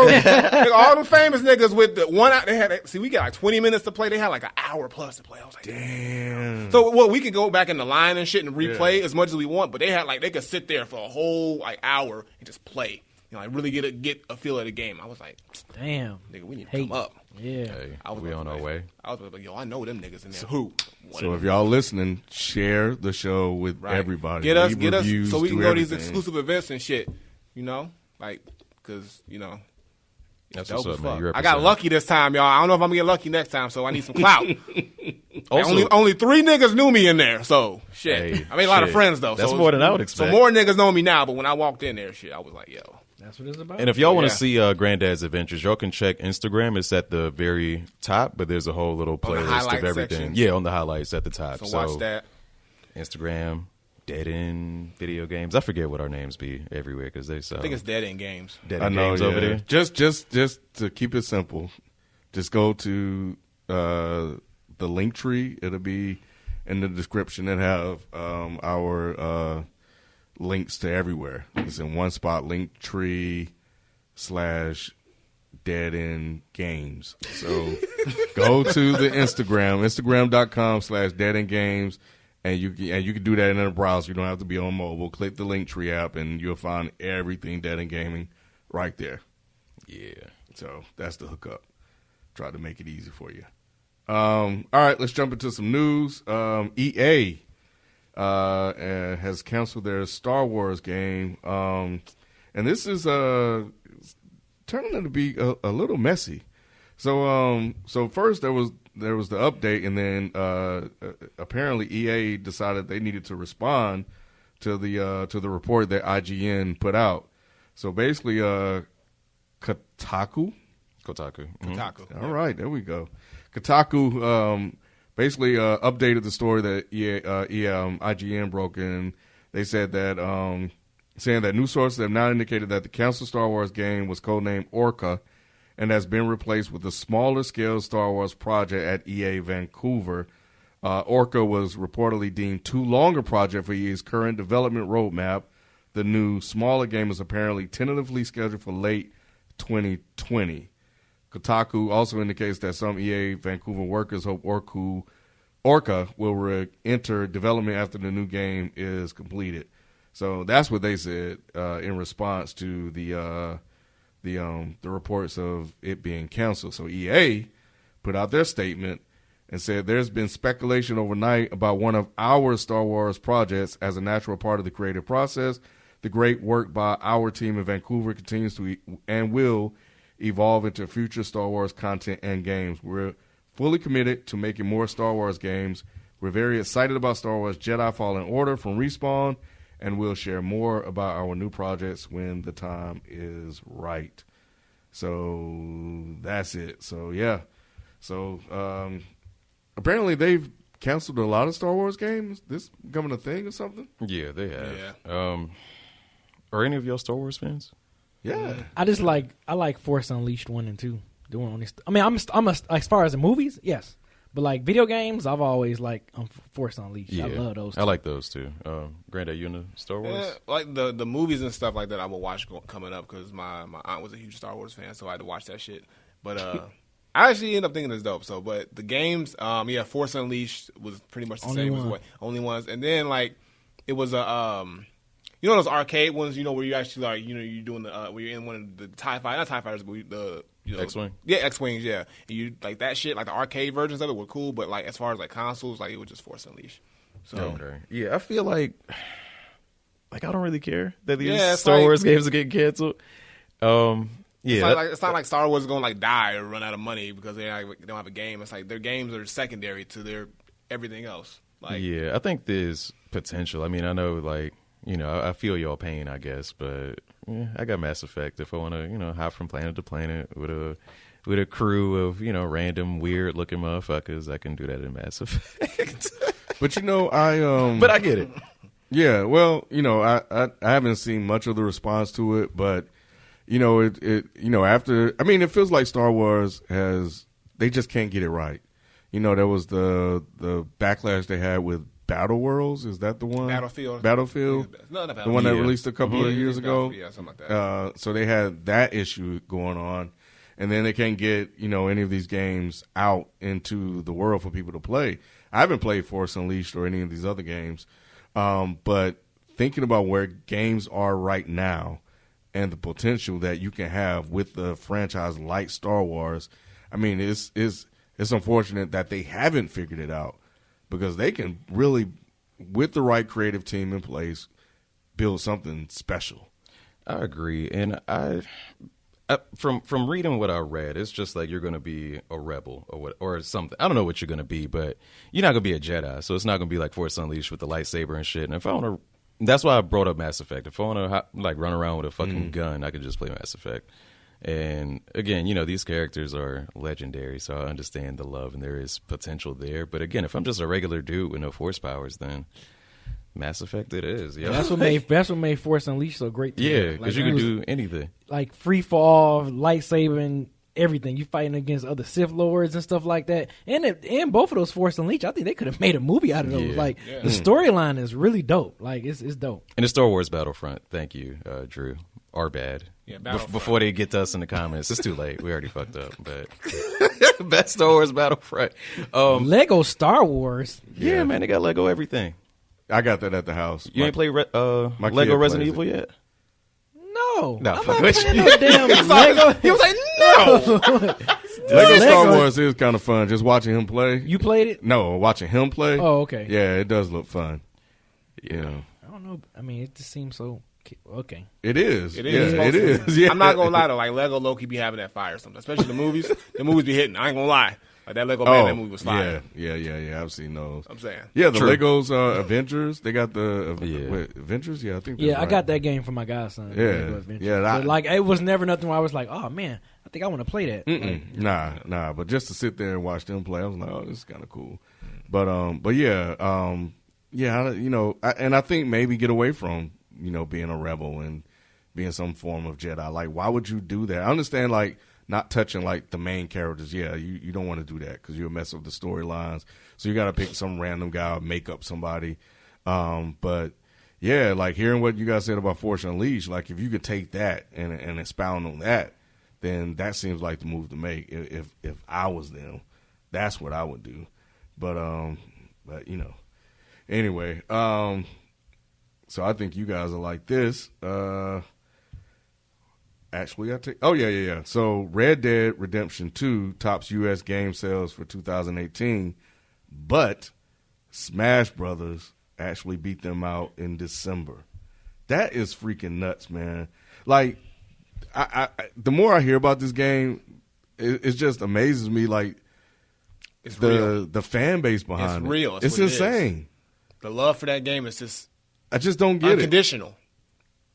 [SPEAKER 2] they're all the famous niggas with the one out. We got like 20 minutes to play. They had like an hour plus to play. I was like, damn. So we could go back in the line and shit and replay as much as we want, but they had they could sit there for a whole hour and just play. Really get a feel of the game. I was like,
[SPEAKER 3] damn,
[SPEAKER 2] nigga, we need to come up.
[SPEAKER 3] Yeah.
[SPEAKER 4] Hey, we on our way.
[SPEAKER 2] I was like, yo, I know them niggas in there. Who?
[SPEAKER 1] So if y'all listening, share the show with everybody.
[SPEAKER 2] Get us, so we can go to these
[SPEAKER 1] everything.
[SPEAKER 2] exclusive events and shit. You know, like, because you know.
[SPEAKER 4] That's
[SPEAKER 2] Dope
[SPEAKER 4] what's
[SPEAKER 2] as
[SPEAKER 4] up, man.
[SPEAKER 2] fuck. I got lucky this time, y'all. I don't know if I'm gonna get lucky next time, so I need some clout.
[SPEAKER 4] Also,
[SPEAKER 2] only 3 niggas knew me in there, so shit.
[SPEAKER 4] Hey,
[SPEAKER 2] I made a lot of friends though.
[SPEAKER 4] That's
[SPEAKER 2] so
[SPEAKER 4] more than I would expect.
[SPEAKER 2] So more niggas know me now, but when I walked in there, shit, I was like, yo.
[SPEAKER 3] That's what it's about.
[SPEAKER 4] And if y'all want to see Granddad's adventures, y'all can check Instagram. It's at the very top, but there's a whole little playlist of everything.
[SPEAKER 2] Section.
[SPEAKER 4] Yeah, on the highlights at the top.
[SPEAKER 2] So watch that.
[SPEAKER 4] Instagram, Dead End Video Games. I forget what our names be everywhere because they sell.
[SPEAKER 2] I think it's Dead End Games.
[SPEAKER 4] Dead End Games over there.
[SPEAKER 1] Just to keep it simple, just go to the link tree. It'll be in the description and have our links to everywhere. It's in one spot, Linktree / Dead End Games. So go to the Instagram.com / Dead End Games, and you can do that in a browser. You don't have to be on mobile. Click the Linktree app, and you'll find everything Dead End Gaming right there.
[SPEAKER 4] Yeah.
[SPEAKER 1] So that's the hookup. Try to make it easy for you. All right, let's jump into some news. EA has canceled their Star Wars game, and this is turning out to be a little messy. So first there was the update, and then apparently EA decided they needed to respond to the report that IGN put out. So basically, Kotaku.
[SPEAKER 2] Kotaku.
[SPEAKER 1] All right, there we go. Kotaku basically updated the story that IGN broke, and they said that saying that new sources have now indicated that the canceled Star Wars game was codenamed Orca and has been replaced with a smaller scale Star Wars project at EA Vancouver. Orca was reportedly deemed too long a project for EA's current development roadmap. The new smaller game is apparently tentatively scheduled for late 2020. Kotaku also indicates that some EA Vancouver workers hope Orca will enter development after the new game is completed. So that's what they said in response to the reports of it being canceled. So EA put out their statement and said there's been speculation overnight about one of our Star Wars projects as a natural part of the creative process. The great work by our team in Vancouver continues to and will evolve into future Star Wars content and games. We're fully committed to making more Star Wars games. We're very excited about Star Wars Jedi Fallen Order from Respawn, and we'll share more about our new projects when the time is right. So that's it. So yeah. So apparently they've canceled a lot of Star Wars games. This becoming a thing or something?
[SPEAKER 4] Yeah, they have.
[SPEAKER 2] Yeah.
[SPEAKER 4] Are any of y'all Star Wars fans?
[SPEAKER 1] Yeah.
[SPEAKER 3] I like Force Unleashed 1 and 2. The one on this. I mean, as far as the movies, yes. But like video games, I've always liked Force Unleashed.
[SPEAKER 4] Yeah,
[SPEAKER 3] I love those two.
[SPEAKER 4] I like those too. Granddad, you into Star Wars?
[SPEAKER 2] Yeah, like the movies and stuff like that I will watch coming up because my aunt was a huge Star Wars fan, so I had to watch that shit. But I actually ended up thinking it's dope. So, but the games, Force Unleashed was pretty much the same as what only ones. And then like it was a you know those arcade ones, you know, where you actually like, you know, you're doing the where you're in one of the TIE Fighters, not TIE Fighters, but the
[SPEAKER 4] X-Wing?
[SPEAKER 2] Yeah, X-Wings, yeah. And you like that shit, like the arcade versions of it were cool, but like as far as like consoles, like it was just Force Unleashed. So
[SPEAKER 4] okay. Yeah, I feel like I don't really care that these
[SPEAKER 2] Yeah,
[SPEAKER 4] Star Wars games are getting canceled. Yeah,
[SPEAKER 2] it's not like Star Wars is going to like die or run out of money because they don't have a game. It's like their games are secondary to their everything else. Like,
[SPEAKER 4] yeah, I think there's potential. I mean, I know, like, you know, I feel your pain, I guess, but yeah, I got Mass Effect. If I want to, you know, hop from planet to planet with a crew of, you know, random weird looking motherfuckers, I can do that in Mass Effect.
[SPEAKER 1] But you know,
[SPEAKER 4] but I get it.
[SPEAKER 1] Yeah, well, you know, I haven't seen much of the response to it, but you know, it you know, after, I mean, it feels like Star Wars they just can't get it right. You know, there was the backlash they had with Battle Worlds. Is that the one?
[SPEAKER 2] Battlefield.
[SPEAKER 1] No, not
[SPEAKER 2] Battlefield.
[SPEAKER 1] The one that released a couple of years ago.
[SPEAKER 2] Yeah, something like that.
[SPEAKER 1] So they had that issue going on, and then they can't get, you know, any of these games out into the world for people to play. I haven't played Force Unleashed or any of these other games, but thinking about where games are right now and the potential that you can have with the franchise like Star Wars, I mean, it's unfortunate that they haven't figured it out, because they can really, with the right creative team in place, build something special.
[SPEAKER 4] I agree, and I from reading what I read, it's just like you're going to be a rebel or something. I don't know what you're going to be, but you're not going to be a Jedi, so it's not going to be like Force Unleashed with the lightsaber and shit. And if I want to, that's why I brought up Mass Effect. If I want to like run around with a fucking gun, I could just play Mass Effect. And again, these characters are legendary, so I understand the love and there is potential there. But again, if I'm just a regular dude with no force powers, then Mass Effect it is. Yeah,
[SPEAKER 3] that's what made Force Unleashed so great.
[SPEAKER 4] Yeah, because you can do anything,
[SPEAKER 3] like free fall, lightsaber, and everything. You fighting against other Sith lords and stuff like that. And both of those Force Unleashed, I think they could have made a movie out of those. The storyline is really dope. Like it's dope.
[SPEAKER 4] And the Star Wars Battlefront. Thank you, Drew. Our bad.
[SPEAKER 2] Yeah,
[SPEAKER 4] before they get to us in the comments, it's too late. We already fucked up. But best Star Wars Battlefront.
[SPEAKER 3] Lego Star Wars.
[SPEAKER 4] Yeah, man, they got Lego everything.
[SPEAKER 1] I got that at the house.
[SPEAKER 4] You ain't played Lego Resident Evil yet?
[SPEAKER 3] No.
[SPEAKER 4] I'm not
[SPEAKER 3] playing no damn Lego.
[SPEAKER 2] He was like, no.
[SPEAKER 1] Lego Star Wars is kind of fun. Just watching him play.
[SPEAKER 3] You played it?
[SPEAKER 1] No, watching him play.
[SPEAKER 3] Oh, okay.
[SPEAKER 1] Yeah, it does look fun. Yeah.
[SPEAKER 3] I don't know. I mean, it just seems so okay.
[SPEAKER 1] It is.
[SPEAKER 2] It is.
[SPEAKER 1] Yeah, it is. Yeah.
[SPEAKER 2] I'm not gonna lie though. Like Lego low-key be having that fire sometimes, especially the movies. The movies be hitting. I ain't gonna lie. Like that Lego Batman movie was fire.
[SPEAKER 1] Yeah. I've seen those.
[SPEAKER 2] I'm saying.
[SPEAKER 1] Yeah, the
[SPEAKER 4] True.
[SPEAKER 1] Legos Avengers. They got the Avengers. Yeah, I think.
[SPEAKER 3] Yeah,
[SPEAKER 1] right.
[SPEAKER 3] I got that game for my godson.
[SPEAKER 1] Yeah.
[SPEAKER 3] But like it was never nothing where I was like, oh man, I think I want to play that.
[SPEAKER 1] Like, nah. But just to sit there and watch them play, I was like, oh, this is kind of cool. But yeah, and I think maybe get away from being a rebel and being some form of Jedi. Like, why would you do that? I understand, like, not touching, like, the main characters. Yeah, you don't want to do that because you'll mess up the storylines. So you got to pick some random guy or make up somebody. But, yeah, like, hearing what you guys said about Force Unleashed, like, if you could take that and expound on that, then that seems like the move to make. If I was them, that's what I would do. But anyway, so I think you guys are like this. Actually, yeah. So Red Dead Redemption 2 tops U.S. game sales for 2018, but Smash Brothers actually beat them out in December. That is freaking nuts, man. Like, I the more I hear about this game, it just amazes me. Like,
[SPEAKER 2] it's
[SPEAKER 1] the fan base behind it.
[SPEAKER 2] It's real.
[SPEAKER 1] It's insane.
[SPEAKER 2] The love for that game is just.
[SPEAKER 1] I just don't get
[SPEAKER 2] unconditional.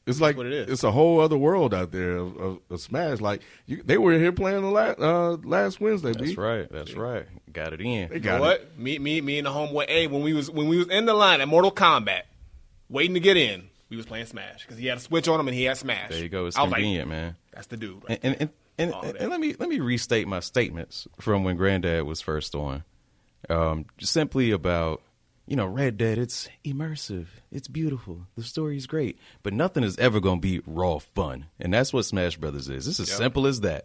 [SPEAKER 1] It's like
[SPEAKER 2] what it is.
[SPEAKER 1] It's a whole other world out there of Smash. Like they were here playing the last Wednesday.
[SPEAKER 4] That's right. That's right. Got it in.
[SPEAKER 1] They got
[SPEAKER 2] what? Me and the homeboy. Hey, when we was in the line at Mortal Kombat, waiting to get in, we was playing Smash because he had a Switch on him and he had Smash.
[SPEAKER 4] There you go. It's convenient, man.
[SPEAKER 2] That's the dude. Right
[SPEAKER 4] and let me restate my statements from when Granddad was first on. Simply about. Red Dead, it's immersive. It's beautiful. The story's great. But nothing is ever going to be raw fun. And that's what Smash Brothers is. It's as simple as that.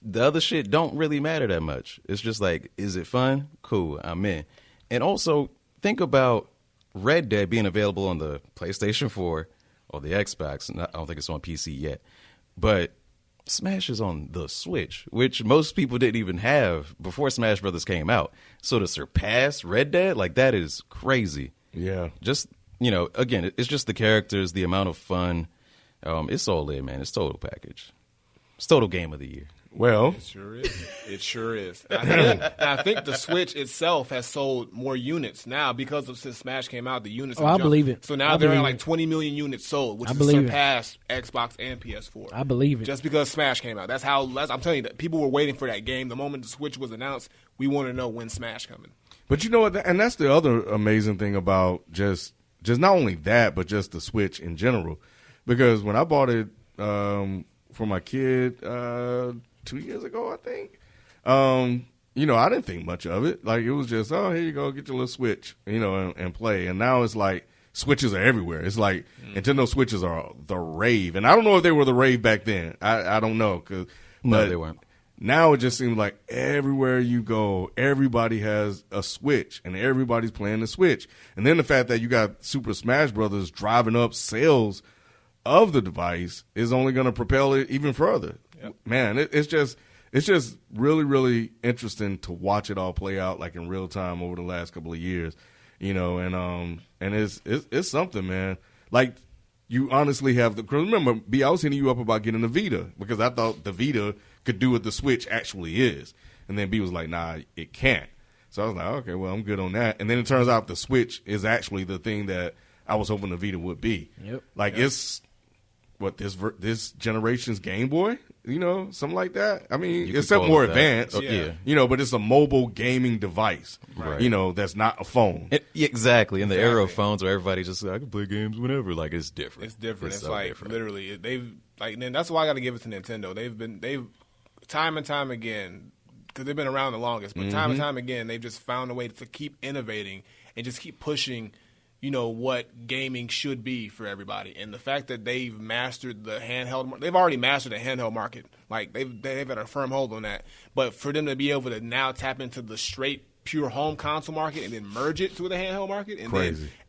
[SPEAKER 4] The other shit don't really matter that much. It's just like, is it fun? Cool, I'm in. And also, think about Red Dead being available on the PlayStation 4 or the Xbox. I don't think it's on PC yet. But Smash is on the Switch, which most people didn't even have before Smash Brothers came out. So to surpass Red Dead, like, that is crazy.
[SPEAKER 1] Yeah.
[SPEAKER 4] Just, again, it's just the characters, the amount of fun. It's all in, man. It's total package. It's total game of the year.
[SPEAKER 1] Well,
[SPEAKER 2] it sure is. I think the Switch itself has sold more units now because since Smash came out. The units.
[SPEAKER 3] I believe it.
[SPEAKER 2] So now they're at like 20 million units sold, which has surpassed Xbox and PS4.
[SPEAKER 3] I believe it.
[SPEAKER 2] Just because Smash came out. That's I'm telling you that people were waiting for that game. The moment the Switch was announced, we want to know when Smash coming.
[SPEAKER 1] But you know what? And that's the other amazing thing about just not only that, but just the Switch in general. Because when I bought it for my kid 2 years ago, I think. I didn't think much of it. Like, it was just, oh, here you go, get your little Switch, and play. And now it's like Switches are everywhere. It's like Nintendo Switches are the rave. And I don't know if they were the rave back then. I don't know.
[SPEAKER 4] No, they weren't.
[SPEAKER 1] Now it just seems like everywhere you go, everybody has a Switch, and everybody's playing the Switch. And then the fact that you got Super Smash Brothers driving up sales of the device is only going to propel it even further. Yep. Man, it's it's just really, really interesting to watch it all play out like in real time over the last couple of years, and it's something, man. Like, you honestly have because remember, B, I was hitting you up about getting the Vita because I thought the Vita could do what the Switch actually is. And then B was like, nah, it can't. So I was like, okay, well, I'm good on that. And then it turns out the Switch is actually the thing that I was hoping the Vita would be.
[SPEAKER 3] Yep.
[SPEAKER 1] Like, it's what this generation's Game Boy, something like that. I mean, it's something more advanced, but it's a mobile gaming device, right. That's not a phone.
[SPEAKER 4] Exactly. In the era of phones where everybody just I can play games whenever, like it's different.
[SPEAKER 2] It's different. It's
[SPEAKER 4] so
[SPEAKER 2] like
[SPEAKER 4] different.
[SPEAKER 2] Literally, and that's why I got to give it to Nintendo. They've time and time again, because they've been around the longest, but time and time again, they've just found a way to keep innovating and just keep pushing, what gaming should be for everybody. And the fact that they've mastered the handheld, they've already mastered the handheld market. Like, they've had a firm hold on that. But for them to be able to now tap into the straight, pure home console market and then merge it to the handheld market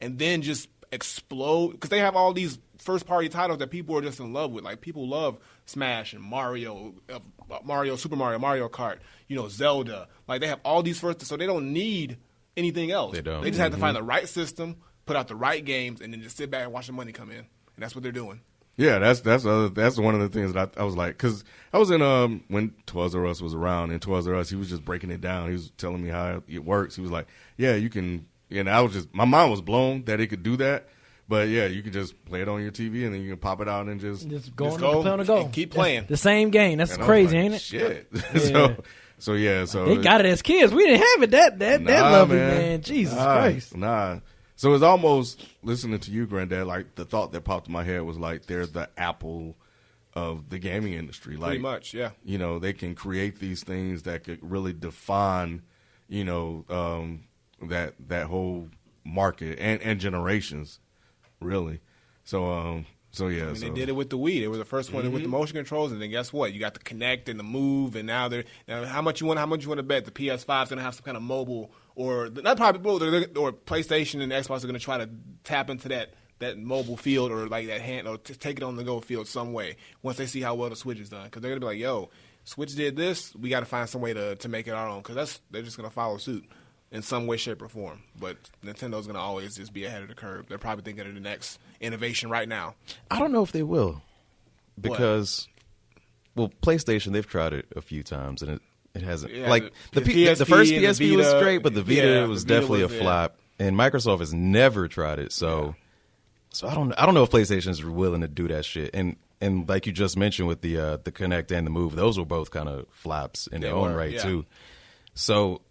[SPEAKER 2] and then just explode, because they have all these first-party titles that people are just in love with. Like, people love Smash and Mario, Super Mario, Mario Kart, Zelda. Like, they have all these so they don't need anything else.
[SPEAKER 4] They don't.
[SPEAKER 2] They just have to find the right system, put out the right games, and then just sit back and watch the money come in. And that's what they're doing.
[SPEAKER 1] Yeah, that's one of the things that I was like, because I was in when Toys R Us was around, and Toys R Us, he was just breaking it down. He was telling me how it works. He was like, yeah, you can, and I was just, my mind was blown that it could do that. But yeah, you can just play it on your TV, and then you can pop it out and just
[SPEAKER 3] go on
[SPEAKER 2] and keep playing.
[SPEAKER 3] That's the same game. That's crazy, ain't it?
[SPEAKER 1] Shit.
[SPEAKER 3] Yeah.
[SPEAKER 1] So
[SPEAKER 3] they got it as kids. We didn't have it that lovely, man. Jesus Christ.
[SPEAKER 1] Nah. So it's almost, listening to you, Granddad, like the thought that popped in my head was like they're the Apple of the gaming industry. Like,
[SPEAKER 2] pretty much, yeah.
[SPEAKER 1] They can create these things that could really define, that whole market and generations, really. So yeah.
[SPEAKER 2] They did it with the Wii. They were the first one with the motion controls, and then guess what? You got the Kinect and the Move, and now how much you want to bet the PS5 is going to have some kind of mobile, or not probably, or PlayStation and Xbox are going to try to tap into that mobile field, or like that hand, or take it on the go field some way once they see how well the Switch is done, because they're going to be like, yo, Switch did this, we got to find some way to make it our own, because they're just going to follow suit in some way, shape, or form. But Nintendo's going to always just be ahead of the curve. They're probably thinking of the next innovation right now.
[SPEAKER 4] I don't know if they will. Because, PlayStation, they've tried it a few times, and it hasn't.
[SPEAKER 2] Yeah,
[SPEAKER 4] like, the first PSP was great, but the Vita was definitely a flop. And Microsoft has never tried it. So I don't know if PlayStation is willing to do that shit. And like you just mentioned with the Kinect and the Move, those were both kind of flops in their own right, too. So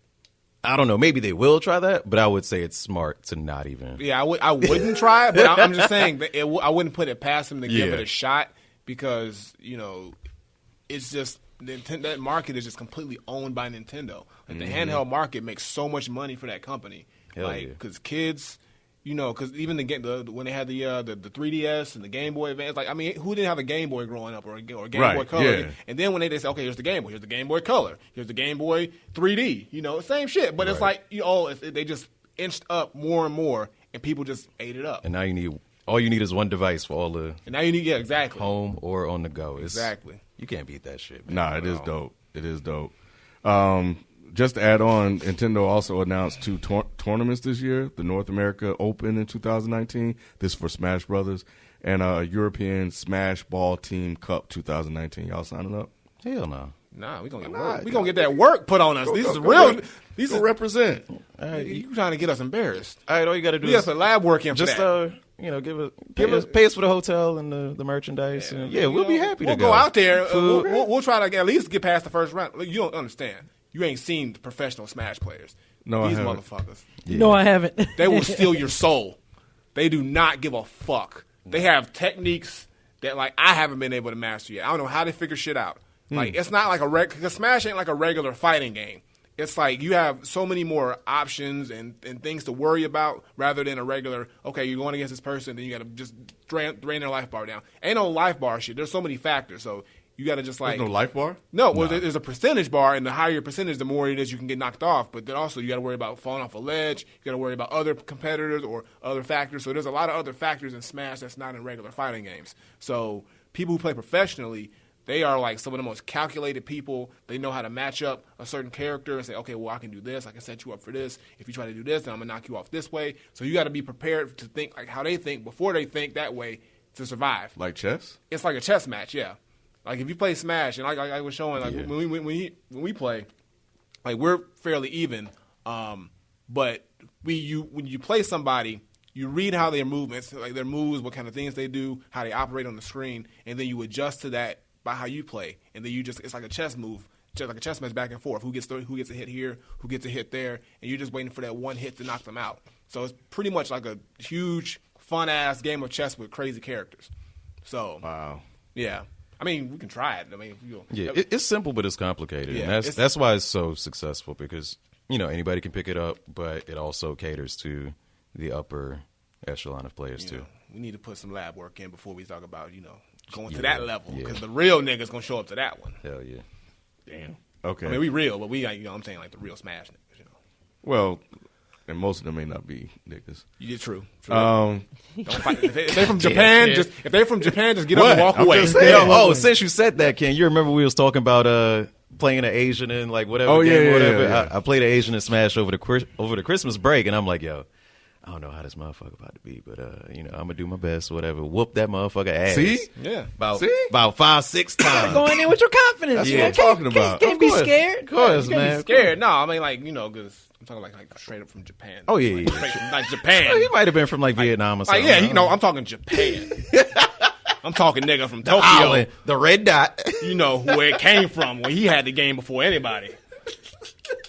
[SPEAKER 4] I don't know. Maybe they will try that, but I would say it's smart to not even.
[SPEAKER 2] Yeah, I wouldn't try it, but I'm just saying that I wouldn't put it past them to give it a shot, because it's just that market is just completely owned by Nintendo. Like, the handheld market makes so much money for that company. Because kids, because even when they had the 3DS and the Game Boy Advance, like, I mean, who didn't have a Game Boy growing up, or a Game Boy Color? Yeah. And then when they say, okay, here's the Game Boy, here's the Game Boy Color, here's the Game Boy 3D, same shit. But it's like, they just inched up more and more, and people just ate it up.
[SPEAKER 4] And now all you need is one device for all the.
[SPEAKER 2] And now you need, exactly,
[SPEAKER 4] home or on the go.
[SPEAKER 2] Exactly.
[SPEAKER 4] You can't beat that shit, man.
[SPEAKER 1] Nah, it is dope. It is dope. Just to add on, Nintendo also announced 2 tournaments this year: the North America Open in 2019, this for Smash Brothers, and European Smash Ball Team Cup 2019. Y'all signing up?
[SPEAKER 4] Hell no.
[SPEAKER 2] Nah, we gonna get work. We gonna get that work put on us. These is real. These
[SPEAKER 1] are represent.
[SPEAKER 2] You trying to get us embarrassed?
[SPEAKER 4] All right, all you got to do
[SPEAKER 2] is put lab work in for
[SPEAKER 4] just
[SPEAKER 2] that.
[SPEAKER 4] Pay us for the hotel and the merchandise. We'll be happy to
[SPEAKER 2] go out there. We'll try to at least get past the first round. You don't understand. You ain't seen the professional Smash players.
[SPEAKER 1] No,
[SPEAKER 2] these
[SPEAKER 1] I haven't.
[SPEAKER 2] motherfuckers.
[SPEAKER 3] Yeah. No, I haven't.
[SPEAKER 2] They will steal your soul. They do not give a fuck. They have techniques that, like, I haven't been able to master yet. I don't know how they figure shit out. Like, it's not like because Smash ain't like a regular fighting game. It's like you have so many more options and things to worry about rather than a regular, okay, you're going against this person, then you got to just drain their life bar down. Ain't no life bar shit. There's so many factors. So you got to just like.
[SPEAKER 1] There's no life bar?
[SPEAKER 2] No, well, there's a percentage bar, and the higher your percentage, the more it is you can get knocked off. But then also you got to worry about falling off a ledge. You got to worry about other competitors or other factors. So there's a lot of other factors in Smash that's not in regular fighting games. So people who play professionally, They are like some of the most calculated people. They know how to match up a certain character and say, okay, well, I can do this. I can set you up for this. If you try to do this, then I'm going to knock you off this way. So you got to be prepared to think like how they think before they think that way to survive.
[SPEAKER 1] Like chess?
[SPEAKER 2] It's like a chess match, yeah. Like if you play Smash, and like I was showing, like when we play, like we're fairly even. But when you play somebody, you read how their movements, like their moves, what kind of things they do, how they operate on the screen, and then you adjust to that by how you play, and then it's like a chess move, just like a chess match back and forth. Who gets a hit here, who gets a hit there, and you're just waiting for that one hit to knock them out. So it's pretty much like a huge, fun ass game of chess with crazy characters. So
[SPEAKER 1] wow,
[SPEAKER 2] yeah. I mean, we can try it. I mean,
[SPEAKER 4] it's simple, but it's complicated.
[SPEAKER 2] Yeah,
[SPEAKER 4] and that's why it's so successful because anybody can pick it up, but it also caters to the upper echelon of players too.
[SPEAKER 2] We need to put some lab work in before we talk about going to that level because the real niggas gonna show up to that one.
[SPEAKER 4] Hell yeah.
[SPEAKER 2] Damn.
[SPEAKER 1] Okay.
[SPEAKER 2] I mean, we real, but we got I'm saying like the real Smash niggas.
[SPEAKER 1] Well, and most of them may not be niggas.
[SPEAKER 2] You did true. Don't fight. If they're from Japan, just get up and walk away.
[SPEAKER 4] Since you said that, Ken, you remember we was talking about playing an Asian in like whatever whatever.
[SPEAKER 1] Yeah.
[SPEAKER 4] I played an Asian in Smash over the Christmas break, and I'm like, yo, I don't know how this motherfucker about to be, but I'm gonna do my best, whatever. Whoop that motherfucker ass.
[SPEAKER 1] See?
[SPEAKER 2] Yeah.
[SPEAKER 4] About 5-6 times.
[SPEAKER 3] Going in with your confidence.
[SPEAKER 1] That's what I'm talking about.
[SPEAKER 3] Can't be scared.
[SPEAKER 4] Of course, man.
[SPEAKER 2] Scared? No, I mean like because I'm talking like straight up from Japan.
[SPEAKER 4] Oh yeah,
[SPEAKER 2] straight from, like Japan.
[SPEAKER 4] Well, he might have been from like Vietnam or something.
[SPEAKER 2] I'm talking Japan. I'm talking nigga from Tokyo.
[SPEAKER 4] Island, the red dot.
[SPEAKER 2] Where it came from, where he had the game before anybody.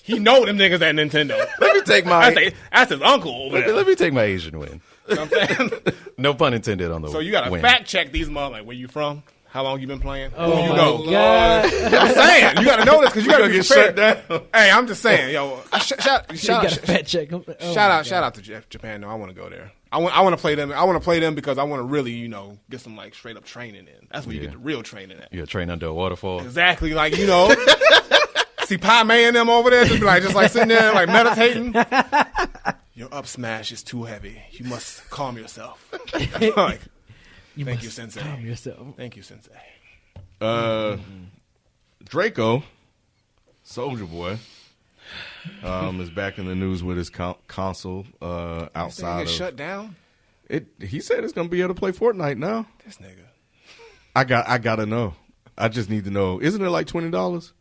[SPEAKER 2] He know them niggas at Nintendo.
[SPEAKER 4] Let me take my.
[SPEAKER 2] That's his uncle over there.
[SPEAKER 4] Let me take my Asian win.
[SPEAKER 2] You know what I'm saying?
[SPEAKER 4] No pun intended on the.
[SPEAKER 2] So you got to fact check these motherfuckers. Like, where you from? How long you been playing?
[SPEAKER 3] Oh
[SPEAKER 2] you
[SPEAKER 3] my
[SPEAKER 2] know?
[SPEAKER 3] God.
[SPEAKER 2] I'm saying you got to know this because you got to
[SPEAKER 1] get shut down.
[SPEAKER 2] Hey, I'm just saying, yo. Shout out to Japan. No, I want to go there. I want to play them. I want to play them because I want to really, get some like straight up training in. That's where you get the real training at.
[SPEAKER 4] You train under a waterfall.
[SPEAKER 2] Exactly, like see Pai Mei and them over there, just like sitting there like meditating. Your up smash is too heavy. You must calm yourself. Thank you, Sensei.
[SPEAKER 3] Calm yourself.
[SPEAKER 2] Thank you, Sensei.
[SPEAKER 1] Draco, Soulja Boy, is back in the news with his console outside of
[SPEAKER 2] shut down.
[SPEAKER 1] He said it's gonna be able to play Fortnite now.
[SPEAKER 2] This nigga.
[SPEAKER 1] I gotta know. I just need to know. Isn't it like $20?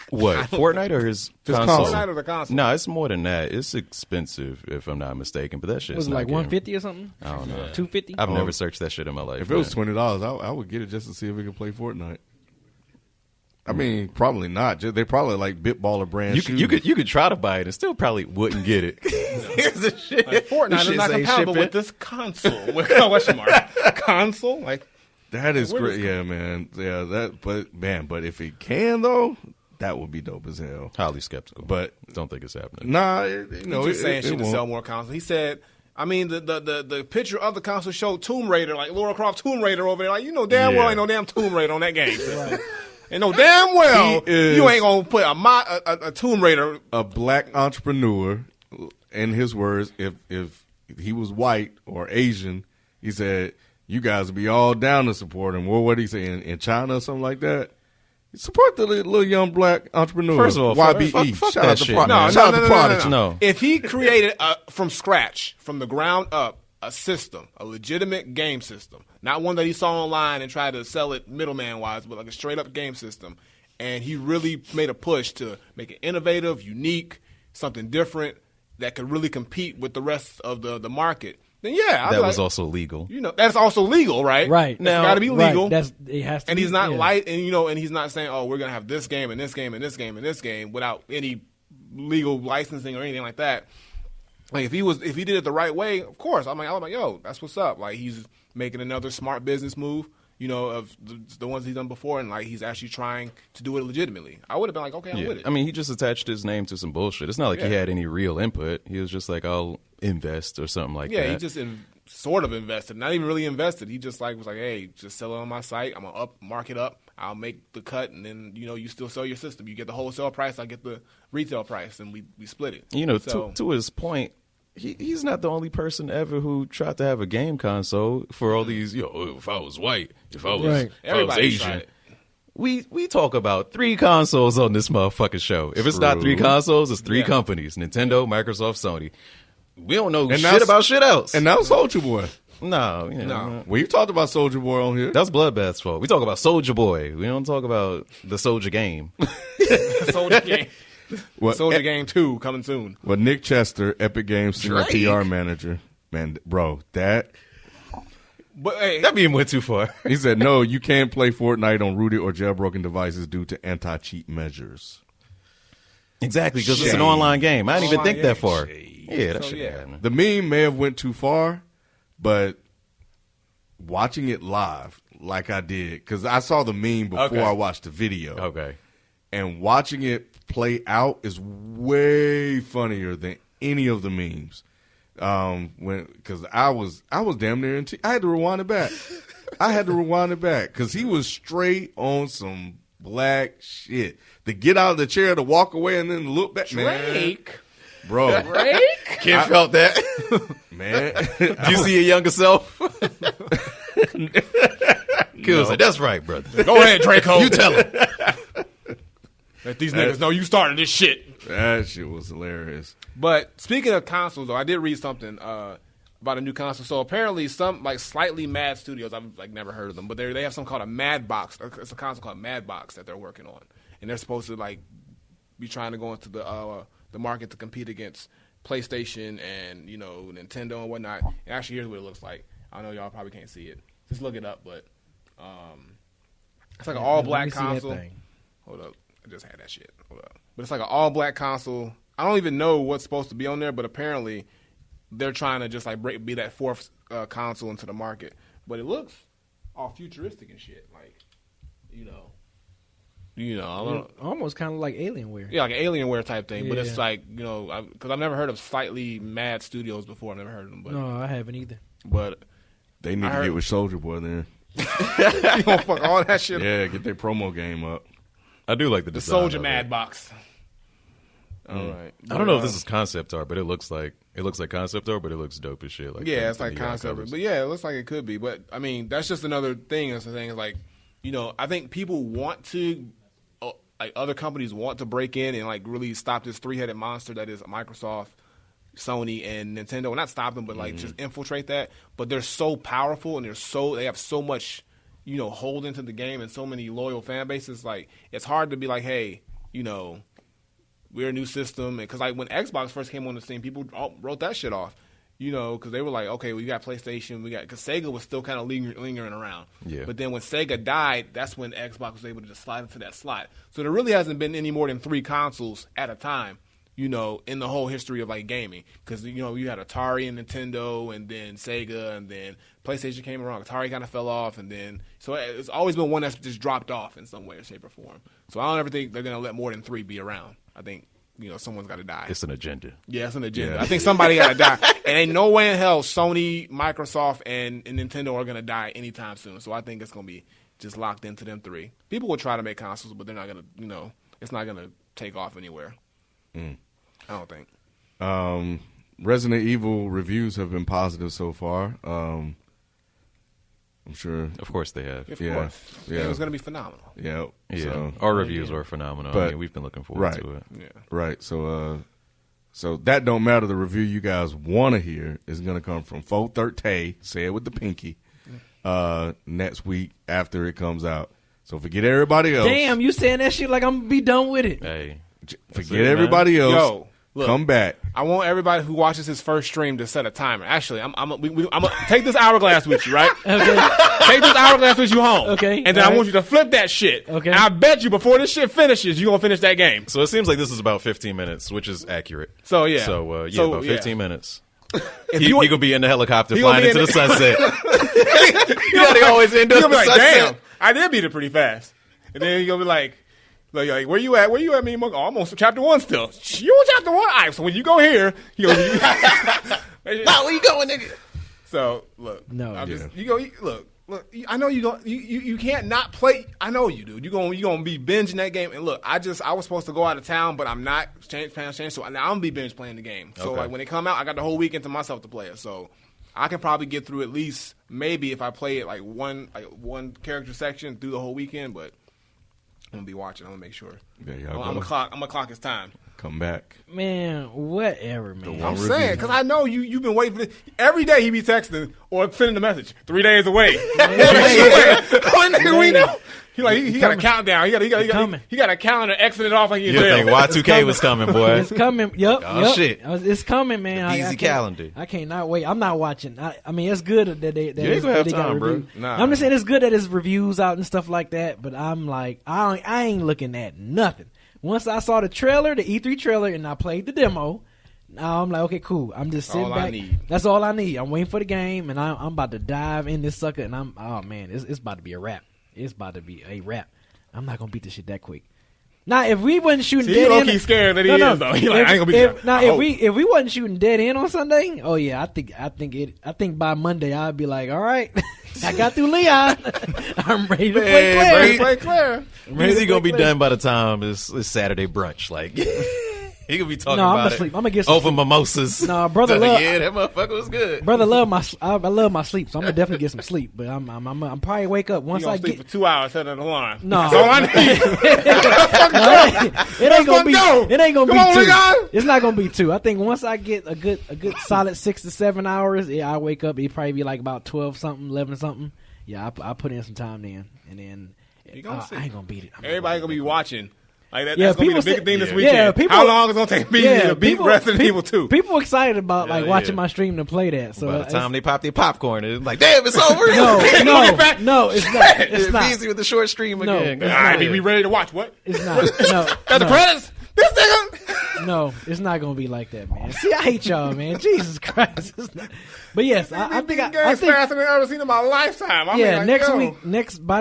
[SPEAKER 4] What, Fortnite or his console?
[SPEAKER 2] Fortnite or the console?
[SPEAKER 4] No, it's more than that. It's expensive, if I'm not mistaken. But that shit's
[SPEAKER 3] Was it
[SPEAKER 4] not
[SPEAKER 3] like $150 or something?
[SPEAKER 4] I don't know.
[SPEAKER 3] $250?
[SPEAKER 4] I've never searched that shit in my life.
[SPEAKER 1] If it was $20, I would get it just to see if we could play Fortnite. I mean, probably not. They probably like Bitballer brand shoes.
[SPEAKER 4] You could try to buy it and still probably wouldn't get it. Here's the shit.
[SPEAKER 2] Like, Fortnite is not compatible with this console. With question mark. Console? Like
[SPEAKER 1] that is great. Yeah, man. Yeah, but if it can though, that would be dope as hell.
[SPEAKER 4] Highly skeptical,
[SPEAKER 1] but
[SPEAKER 4] don't think it's happening.
[SPEAKER 1] Nah,
[SPEAKER 2] he's just saying shit to sell more consoles. He said, I mean, the picture of the console showed Tomb Raider, like Lara Croft Tomb Raider over there. Like, damn well ain't no damn Tomb Raider on that game. Right. And no damn well you ain't gonna put a Tomb Raider.
[SPEAKER 1] A black entrepreneur, in his words, if he was white or Asian, he said, you guys would be all down to support him. Well, what did he say, in China or something like that? Support the little young black entrepreneur.
[SPEAKER 4] First of all,
[SPEAKER 1] YBE.
[SPEAKER 4] Fuck
[SPEAKER 1] Shout
[SPEAKER 4] that
[SPEAKER 1] out to
[SPEAKER 4] shit.
[SPEAKER 1] Shout out to Prodigy.
[SPEAKER 4] No.
[SPEAKER 2] If he created from scratch, from the ground up, a system, a legitimate game system, not one that he saw online and tried to sell it middleman wise, but like a straight up game system, and he really made a push to make it innovative, unique, something different that could really compete with the rest of the market, then yeah,
[SPEAKER 4] that was also legal.
[SPEAKER 2] That's also legal, right?
[SPEAKER 3] Right.
[SPEAKER 2] It's got to be legal.
[SPEAKER 3] Right. It has to.
[SPEAKER 2] And
[SPEAKER 3] be,
[SPEAKER 2] he's not light, and and he's not saying, oh, we're gonna have this game and this game and this game and this game without any legal licensing or anything like that. Like if he did it the right way, of course, I'm like, yo, that's what's up. Like he's making another smart business move, of the ones he's done before, and like he's actually trying to do it legitimately. I would have been like, okay, I'm with it.
[SPEAKER 4] I mean, he just attached his name to some bullshit. It's not like he had any real input. He was just like, I'll invest or something like that.
[SPEAKER 2] Yeah, he just sort of invested, not even really invested. He just was like, hey, just sell it on my site. I'm gonna mark it up. I'll make the cut, and then you still sell your system. You get the wholesale price, I get the retail price, and we split it.
[SPEAKER 4] To his point, he's not the only person ever who tried to have a game console for all these. If I was white, if I was Asian. We talk about 3 consoles on this motherfucking show. If it's not 3 consoles, it's 3 companies: Nintendo, Microsoft, Sony. We don't know shit about shit else.
[SPEAKER 1] And now Soulja Boy.
[SPEAKER 4] No.
[SPEAKER 1] Well, you talked about Soulja Boy on here.
[SPEAKER 4] That's Bloodbath's fault. We talk about Soulja Boy. We don't talk about the Soulja game.
[SPEAKER 2] Soulja game. Soulja Game 2 coming soon.
[SPEAKER 1] Well, Nick Chester, Epic Games senior PR manager. Man, bro, that
[SPEAKER 4] being went too far.
[SPEAKER 1] He said, no, you can't play Fortnite on rooted or jailbroken devices due to anti-cheat measures.
[SPEAKER 4] Exactly, because it's an online game. I didn't even think that far. Yeah, that shit happened.
[SPEAKER 1] The meme may have went too far, but watching it live like I did, because I saw the meme before I watched the video.
[SPEAKER 4] Okay.
[SPEAKER 1] And watching it play out is way funnier than any of the memes. Because I was damn near I had to rewind it back. Because he was straight on some black shit. To get out of the chair, to walk away, and then look back.
[SPEAKER 2] Drake.
[SPEAKER 1] Man. Bro.
[SPEAKER 2] Drake?
[SPEAKER 4] Kim felt that.
[SPEAKER 1] Man.
[SPEAKER 4] Do you see your younger self? Kim was like, that's right, brother.
[SPEAKER 2] Go ahead, Draco.
[SPEAKER 4] You tell him.
[SPEAKER 2] Let these niggas know you started this shit.
[SPEAKER 1] That shit was hilarious.
[SPEAKER 2] But speaking of consoles, though, I did read something about a new console. So apparently some slightly mad studios, I've never heard of them, but they have something called a Mad Box. It's a console called Mad Box that they're working on. And they're supposed to be trying to go into the market to compete against PlayStation and Nintendo and whatnot. And actually, here's what it looks like. I know y'all probably can't see it. Just look it up, but it's like an all-black console. Hold up, I just had that shit. Hold up, but it's like an all-black console. I don't even know what's supposed to be on there, but apparently they're trying to just be that 4th console into the market. But it looks all futuristic and shit,
[SPEAKER 3] almost kind of like Alienware.
[SPEAKER 2] Yeah, like an Alienware type thing. Yeah. But it's because I've never heard of slightly mad studios before. I've never heard of them. But,
[SPEAKER 3] no, I haven't either.
[SPEAKER 2] But
[SPEAKER 1] they need to get with Soulja Boy then.
[SPEAKER 2] You gonna fuck all that shit?
[SPEAKER 1] Yeah, get their promo game up.
[SPEAKER 4] I do like the design.
[SPEAKER 2] Soulja Mad Box.
[SPEAKER 4] All right. I don't know if this is concept art, but it looks like concept art, but it looks dope as shit.
[SPEAKER 2] It's like concept art. But yeah, it looks like it could be. But I mean, that's just another thing. That's the thing is I think people want to, other companies want to break in and really stop this 3-headed monster that is Microsoft, Sony, and Nintendo. Well, not stop them, but just infiltrate that. But they're so powerful and they have so much, hold into the game and so many loyal fan bases. It's hard to be like, hey, we're a new system. Because when Xbox first came on the scene, people wrote that shit off. Because they were like, okay, we got PlayStation, because Sega was still kind of lingering around.
[SPEAKER 4] Yeah.
[SPEAKER 2] But then when Sega died, that's when Xbox was able to just slide into that slot. So there really hasn't been any more than 3 consoles at a time, in the whole history of gaming. Because, you had Atari and Nintendo and then Sega and then PlayStation came around. Atari kind of fell off and then, so it's always been one that's just dropped off in some way or shape or form. So I don't ever think they're going to let more than 3 be around. I think, someone's got to die.
[SPEAKER 4] It's an agenda.
[SPEAKER 2] Yeah, it's an agenda. Yeah. I think somebody got to die. And ain't no way in hell Sony, Microsoft, and Nintendo are going to die anytime soon. So I think it's going to be just locked into them 3. People will try to make consoles, but they're not going to, it's not going to take off anywhere. I don't think.
[SPEAKER 1] Resident Evil reviews have been positive so far. I'm sure.
[SPEAKER 4] Of course they have.
[SPEAKER 2] Of course. Yeah. It was going to be phenomenal.
[SPEAKER 1] Yeah.
[SPEAKER 4] Yeah.
[SPEAKER 1] So,
[SPEAKER 4] our reviews were phenomenal. But, we've been looking forward to it.
[SPEAKER 2] Yeah.
[SPEAKER 1] Right. So that don't matter. The review you guys want to hear is going to come from Fo Thirte, say it with the pinky, next week after it comes out. So forget everybody else.
[SPEAKER 3] Damn, you saying that shit like I'm going to be done with it.
[SPEAKER 4] Hey.
[SPEAKER 1] Forget everybody else.
[SPEAKER 2] Yo. Look,
[SPEAKER 1] come back.
[SPEAKER 2] I want everybody who watches his first stream to set a timer. Actually, I'm gonna take this hourglass with you, right?
[SPEAKER 3] Okay.
[SPEAKER 2] Take this hourglass with you home.
[SPEAKER 3] Okay.
[SPEAKER 2] And then I want you to flip that shit.
[SPEAKER 3] Okay.
[SPEAKER 2] And I bet you before this shit finishes, you're gonna finish that game.
[SPEAKER 4] So it seems like this is about 15 minutes, which is accurate.
[SPEAKER 2] So yeah.
[SPEAKER 4] So about 15 minutes. He gonna be in the helicopter flying into the sunset. You know they always end up in the sunset.
[SPEAKER 2] Damn, I did beat it pretty fast. And then you're gonna be like, where you at? Where you at, me? Oh, I'm on chapter 1 still. You on chapter 1? All right, so when you go here, you're gonna be...
[SPEAKER 4] Where you going, nigga?
[SPEAKER 2] So, look.
[SPEAKER 3] No.
[SPEAKER 2] You go, look, Look, I know you can't not play. I know you, dude. You're gonna be binging that game. And look, I was supposed to go out of town, but I'm not. Plans changed, so now I'm gonna be binge playing the game. So like when they come out, I got the whole weekend to myself to play it. So I can probably get through at least maybe if I play it like one character section through the whole weekend. But I'm gonna be watching. I'm gonna make sure.
[SPEAKER 1] Yeah,
[SPEAKER 2] I'm gonna clock his time.
[SPEAKER 1] Come back,
[SPEAKER 3] man. Whatever, man.
[SPEAKER 2] I'm saying because I know you've been waiting for this. Every day he be texting or sending the message 3 days away. We know. He got a countdown. He got a calendar exiting off like he's
[SPEAKER 4] there. Y2K was coming, boy.
[SPEAKER 3] It's coming. Yep.
[SPEAKER 4] Oh shit.
[SPEAKER 3] It's coming, man.
[SPEAKER 4] Easy calendar.
[SPEAKER 3] I cannot wait. I'm not watching. I mean, it's good that they
[SPEAKER 4] have
[SPEAKER 3] got
[SPEAKER 4] time, bro.
[SPEAKER 3] Nah. I'm just saying it's good that there's reviews out and stuff like that. But I'm like, I ain't looking at nothing. Once I saw the trailer, the E3 trailer, and I played the demo, now I'm like, okay, cool. I'm just sitting back. That's all I need. I'm waiting for the game, and I'm about to dive in this sucker. And it's about to be a wrap. It's about to be a wrap. I'm not gonna beat this shit that quick. Now, if we wasn't shooting dead end,
[SPEAKER 2] he's scared that he is though. He like, I ain't gonna be.
[SPEAKER 3] Now, if we wasn't shooting dead end on Sunday, oh yeah, I think by Monday I'd be like, all right, I got through Leon. I'm ready to play Claire.
[SPEAKER 4] Is he gonna be done by the time it's Saturday brunch? Like he could be talking about it.
[SPEAKER 3] I'm gonna get some
[SPEAKER 4] over mimosas.
[SPEAKER 3] No, brother, love,
[SPEAKER 4] yeah, that motherfucker was good.
[SPEAKER 3] Brother, I love my sleep, so I'm gonna definitely get some sleep. But I'm probably wake up once I
[SPEAKER 2] sleep for 2 hours, set an alarm.
[SPEAKER 3] No,
[SPEAKER 2] that's all I need.
[SPEAKER 3] It ain't gonna be 2. It's not gonna be 2. I think once I get a good solid 6 to 7 hours, I wake up. It probably be like about 12 something, 11 something. Yeah, I put in some time then, and then I ain't gonna beat it.
[SPEAKER 2] Everybody gonna be watching. Like that's gonna be the big thing this weekend.
[SPEAKER 3] Yeah,
[SPEAKER 2] how long is it gonna take me to beat Resident Evil 2?
[SPEAKER 3] People excited about watching my stream to play that. So
[SPEAKER 4] by the time they pop their popcorn, it's like, damn, it's over.
[SPEAKER 3] No, it's not. It's not.
[SPEAKER 4] Easy with the short stream again.
[SPEAKER 2] All right, be ready to watch. What?
[SPEAKER 3] It's not. No,
[SPEAKER 2] the credits. This nigga.
[SPEAKER 3] No, it's not gonna be like that, man. See, I hate y'all, man. Jesus Christ. But yes, I think
[SPEAKER 2] faster than I've ever seen in my lifetime.
[SPEAKER 3] By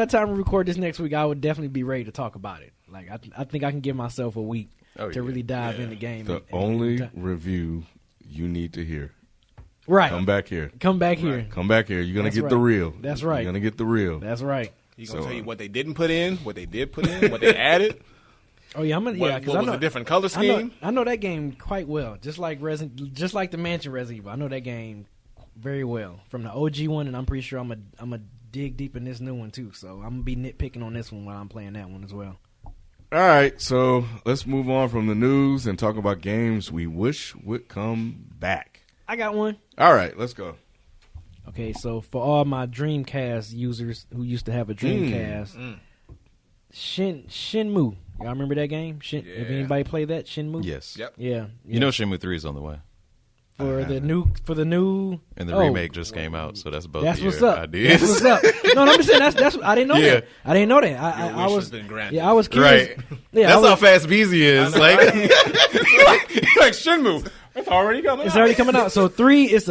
[SPEAKER 3] the time we record this next week, I would definitely be ready to talk about it. Like I think I can give myself a week to really dive in the game.
[SPEAKER 1] The only review you need to hear.
[SPEAKER 3] Right.
[SPEAKER 1] Come back here.
[SPEAKER 3] Come back here.
[SPEAKER 1] You're gonna get the real.
[SPEAKER 3] That's right.
[SPEAKER 1] You're gonna get the real.
[SPEAKER 3] That's right.
[SPEAKER 2] He's gonna tell you what they didn't put in, what they did put in, what they added.
[SPEAKER 3] Oh yeah,
[SPEAKER 2] because I know a different color scheme.
[SPEAKER 3] I know that game quite well. Just like the Mansion Resident Evil. I know that game very well from the OG one, and I'm pretty sure I'm a dig deep in this new one too. So I'm gonna be nitpicking on this one while I'm playing that one as well.
[SPEAKER 1] All right, so let's move on from the news and talk about games we wish would come back.
[SPEAKER 3] I got one.
[SPEAKER 1] All right, let's go.
[SPEAKER 3] Okay, so for all my Dreamcast users who used to have a Dreamcast, Shenmue. Y'all remember that game? If anybody played that, Shenmue?
[SPEAKER 4] Yes.
[SPEAKER 2] Yep.
[SPEAKER 3] Yeah.
[SPEAKER 4] You know Shenmue 3 is on the way.
[SPEAKER 3] For the new
[SPEAKER 4] and the remake just came out, so that's both.
[SPEAKER 3] That's
[SPEAKER 4] of
[SPEAKER 3] what's
[SPEAKER 4] your
[SPEAKER 3] up.
[SPEAKER 4] Ideas.
[SPEAKER 3] That's what's up. No, I'm just saying that's I didn't know that. I didn't know that. I was curious.
[SPEAKER 4] Right. Yeah, that's how fast Beezy is. Like
[SPEAKER 2] Shenmue. It's already coming.
[SPEAKER 3] It's already coming out. So 3 it's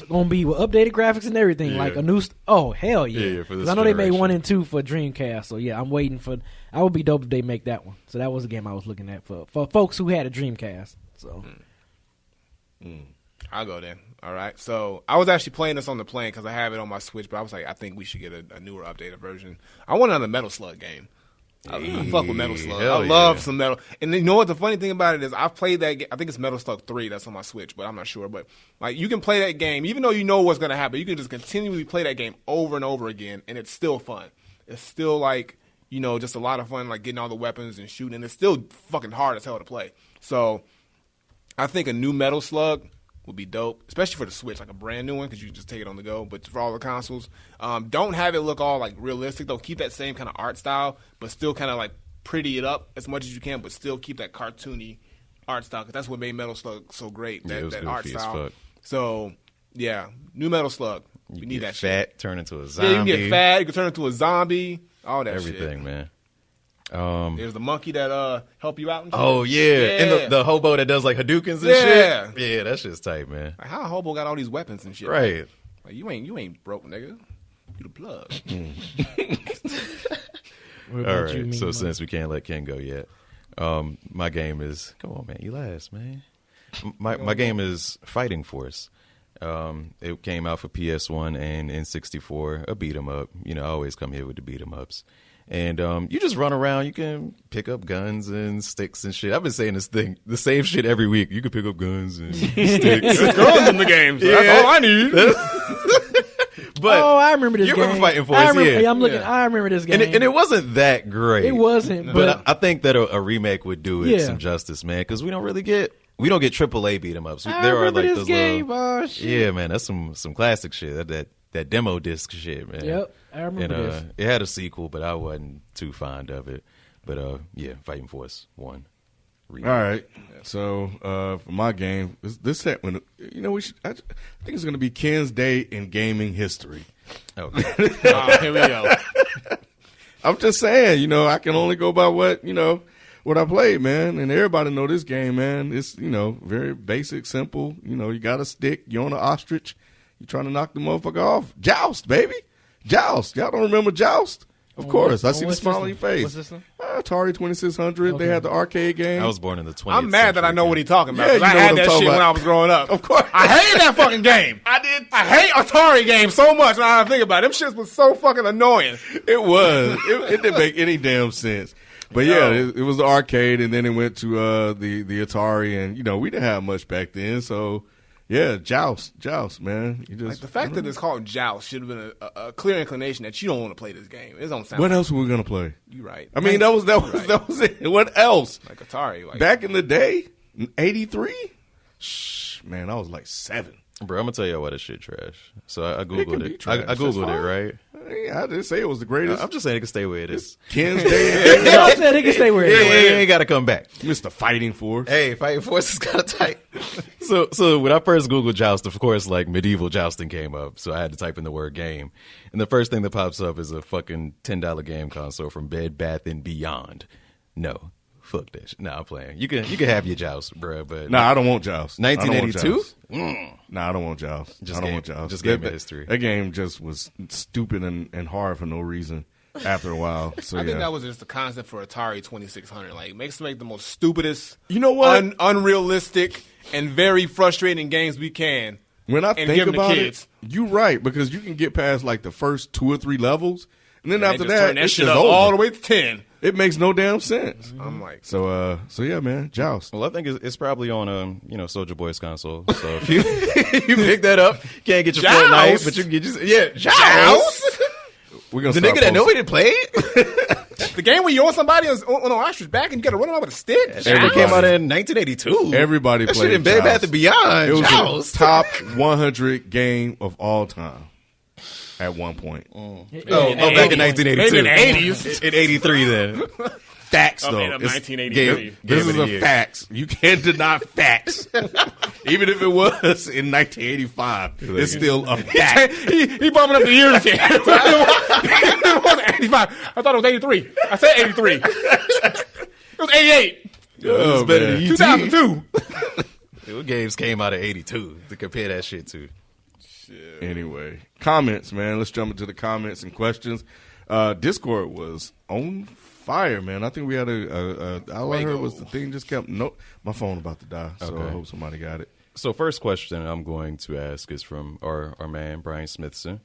[SPEAKER 3] gonna be with updated graphics and everything, like a new. Oh hell yeah! Because I know they made 1 and 2 for Dreamcast. So yeah, I'm waiting for. I would be dope if they make that one. So that was a game I was looking at for folks who had a Dreamcast. So.
[SPEAKER 2] I'll go then. All right. So I was actually playing this on the plane because I have it on my Switch, but I was like, I think we should get a newer, updated version. I want another Metal Slug game. I fuck with Metal Slug. I love some Metal. And you know what? The funny thing about it is I've played that game. I think it's Metal Slug 3 that's on my Switch, but I'm not sure. But like you can play that game, even though you know what's going to happen, you can just continually play that game over and over again, and it's still fun. It's still like, just a lot of fun, like getting all the weapons and shooting. And it's still fucking hard as hell to play. So I think a new Metal Slug would be dope, especially for the Switch, like a brand new one, because you can just take it on the go. But for all the consoles, don't have it look all like realistic though. Keep that same kind of art style, but still kind of like pretty it up as much as you can, but still keep that cartoony art style, because that's what made Metal Slug so great. That art style. So yeah, new Metal Slug. We need that
[SPEAKER 4] fat,
[SPEAKER 2] shit.
[SPEAKER 4] Turn into a zombie.
[SPEAKER 2] Yeah, you can get fat. You can turn into a zombie. All that
[SPEAKER 4] everything,
[SPEAKER 2] shit.
[SPEAKER 4] Man.
[SPEAKER 2] There's the monkey that help you out and shit.
[SPEAKER 4] Oh yeah. And the hobo that does like Hadoukens and shit. Yeah, that shit's tight, man.
[SPEAKER 2] Like, how a hobo got all these weapons and shit?
[SPEAKER 4] Right.
[SPEAKER 2] Like, you ain't broke, nigga. You the plug.
[SPEAKER 4] All right. So since we can't let Ken go yet, my game is come on, man. You last, man. My game is Fighting Force. It came out for PS1 and N64, a beat 'em up. I always come here with the beat 'em ups. And you just run around. You can pick up guns and sticks and shit. I've been saying the same shit every week. You can pick up guns and sticks.
[SPEAKER 2] There's guns in the game. So that's all I need.
[SPEAKER 4] But
[SPEAKER 3] I remember this game.
[SPEAKER 4] You remember Fighting Force?
[SPEAKER 3] Yeah, I'm looking. I remember this game.
[SPEAKER 4] And it wasn't that great.
[SPEAKER 3] It wasn't.
[SPEAKER 4] But I think that a remake would do it some justice, man. Because we don't get AAA beat 'em ups.
[SPEAKER 3] There are like those game. Shit.
[SPEAKER 4] Yeah, man, that's some classic shit. That demo disc shit, man.
[SPEAKER 3] Yep, I remember this.
[SPEAKER 4] It had a sequel, but I wasn't too fond of it. But Fighting Force 1.
[SPEAKER 1] All right. So for my game, this set when I think it's going to be Ken's Day in gaming history.
[SPEAKER 4] Okay.
[SPEAKER 2] Here we go.
[SPEAKER 1] I'm just saying, I can only go by what I played, man, and everybody know this game, man. It's very basic, simple. You got a stick, you're on an ostrich, you trying to knock the motherfucker off. Joust, baby, Joust. Y'all don't remember Joust? Of course, I see the smile on your face.
[SPEAKER 3] What's this one?
[SPEAKER 1] Atari 2600. Okay. They had the arcade game.
[SPEAKER 4] I was born in the 20th
[SPEAKER 2] I'm mad that I know what he's talking about.
[SPEAKER 1] Yeah,
[SPEAKER 2] I had that shit when I was growing up.
[SPEAKER 1] Of course.
[SPEAKER 2] I hated that fucking game.
[SPEAKER 1] I did.
[SPEAKER 2] I hate Atari games so much now I think about it. Them shits was so fucking annoying.
[SPEAKER 1] It was. It didn't make any damn sense. But yeah, it was the arcade, and then it went to the Atari, and we didn't have much back then, so yeah, Joust, man. You just
[SPEAKER 2] like the fact that it's called Joust should have been a clear inclination that you don't want to play this game. It don't sound.
[SPEAKER 1] What else were we gonna play?
[SPEAKER 2] You right.
[SPEAKER 1] I mean, that was it. What else?
[SPEAKER 2] Like Atari,
[SPEAKER 1] back in the day, 83. Man, I was like 7.
[SPEAKER 4] Bro, I'm gonna tell you why this shit trash. So I googled it. I googled it, right?
[SPEAKER 1] I didn't say it was the greatest.
[SPEAKER 4] I'm just saying it can stay where it is.
[SPEAKER 1] Ken's Day.
[SPEAKER 3] I said it can stay where it is.
[SPEAKER 4] Yeah, ain't got to come back.
[SPEAKER 1] Mr. Fighting Force.
[SPEAKER 4] Hey, Fighting Force is kind of tight. So when I first googled Joust, of course, like medieval jousting came up. So I had to type in the word game, and the first thing that pops up is a fucking $10 game console from Bed Bath and Beyond. No. Fuck that shit. Nah, I'm playing. You can have your Joust, bro. But
[SPEAKER 1] I don't want Joust.
[SPEAKER 4] 1982?
[SPEAKER 1] I don't want Joust. I don't want Joust.
[SPEAKER 4] Just game history.
[SPEAKER 1] That game just was stupid and hard for no reason after a while. So
[SPEAKER 2] I think that was just the concept for Atari 2600. Like, make the most stupidest, unrealistic, and very frustrating games we can.
[SPEAKER 1] When I think about it,
[SPEAKER 2] kids.
[SPEAKER 1] you're right, because you can get past like the first 2 or 3 levels, and then after that, it's
[SPEAKER 2] shit
[SPEAKER 1] just
[SPEAKER 2] up
[SPEAKER 1] over.
[SPEAKER 2] all the way to 10.
[SPEAKER 1] It makes no damn sense.
[SPEAKER 2] I'm like,
[SPEAKER 1] so yeah, man, Joust.
[SPEAKER 4] Well, I think it's probably on Soulja Boy's console. So if you you pick that up, can't get your Fortnite, but you can get
[SPEAKER 2] Joust.
[SPEAKER 1] We're gonna
[SPEAKER 4] the nigga that nobody played.
[SPEAKER 2] The game where you own somebody on an ostrich back and you got to run around with a stick.
[SPEAKER 4] It came out in 1982.
[SPEAKER 1] Everybody
[SPEAKER 4] that
[SPEAKER 1] played
[SPEAKER 4] shit in Bed Bath and Beyond.
[SPEAKER 1] It was
[SPEAKER 4] Joust.
[SPEAKER 1] the top 100 game of all time at one point.
[SPEAKER 4] Back in 1982.
[SPEAKER 2] Maybe in the 80s.
[SPEAKER 4] In 83 then.
[SPEAKER 1] Facts, though.
[SPEAKER 2] Made up 1983.
[SPEAKER 1] This is a facts. You can't deny facts. Even if it was in 1985, it's still a fact.
[SPEAKER 2] He bumping up the years again. It wasn't 85. I thought it was 83. I said 83. It was 88.
[SPEAKER 4] It was better than
[SPEAKER 2] 2002.
[SPEAKER 4] What games came out of 82 to compare that shit to?
[SPEAKER 1] Anyway, comments, man. Let's jump into the comments and questions. Discord was on fire, man. I think we had all I heard was the thing just kept. My phone about to die, so I hope somebody got it.
[SPEAKER 4] So first question I'm going to ask is from our man Brian Smithson.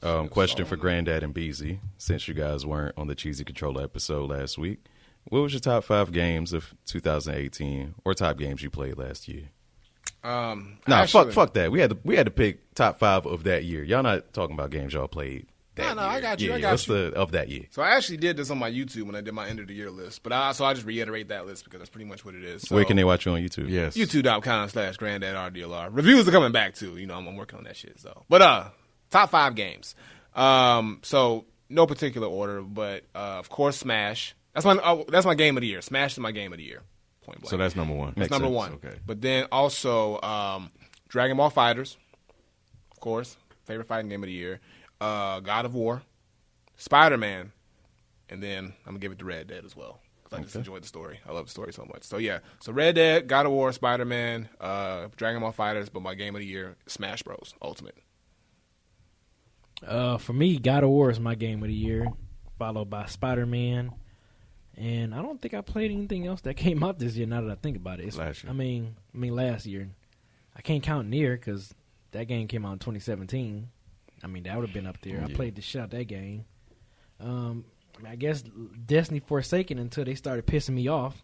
[SPEAKER 4] Question for Granddad and Beezy, since you guys weren't on the Cheesy Controller episode last week. What was your top 5 games of 2018, or top games you played last year? Fuck that. We had to pick top 5 of that year. Y'all not talking about games y'all played. No,
[SPEAKER 2] I got you.
[SPEAKER 4] What's of that year?
[SPEAKER 2] So I actually did this on my YouTube when I did my end of the year list. But I just reiterate that list because that's pretty much what it is. So,
[SPEAKER 4] where can they watch you on YouTube?
[SPEAKER 1] Yes.
[SPEAKER 2] YouTube.com/GranddadRDLR. Reviews are coming back too. I'm working on that shit. So, but top 5 games. So no particular order, but of course Smash. That's my game of the year. Smash is my game of the year. Point blank.
[SPEAKER 1] So that's number 1.
[SPEAKER 2] That's number 1.
[SPEAKER 1] Okay.
[SPEAKER 2] But then also Dragon Ball FighterZ, of course, favorite fighting game of the year. God of War, Spider-Man, and then I'm gonna give it to Red Dead as well because I just enjoyed the story. I love the story so much. So yeah, so Red Dead, God of War, Spider-Man, Dragon Ball FighterZ, but my game of the year, Smash Bros. Ultimate.
[SPEAKER 3] For me, God of War is my game of the year, followed by Spider-Man, and I don't think I played anything else that came out this year. Now that I think about it,
[SPEAKER 1] last year.
[SPEAKER 3] I mean last year. I can't count Nier because that game came out in 2017. I mean, that would have been up there. I played the shit out that game. I guess Destiny Forsaken until they started pissing me off.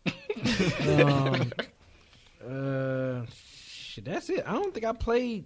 [SPEAKER 3] Shit, that's it. I don't think I played.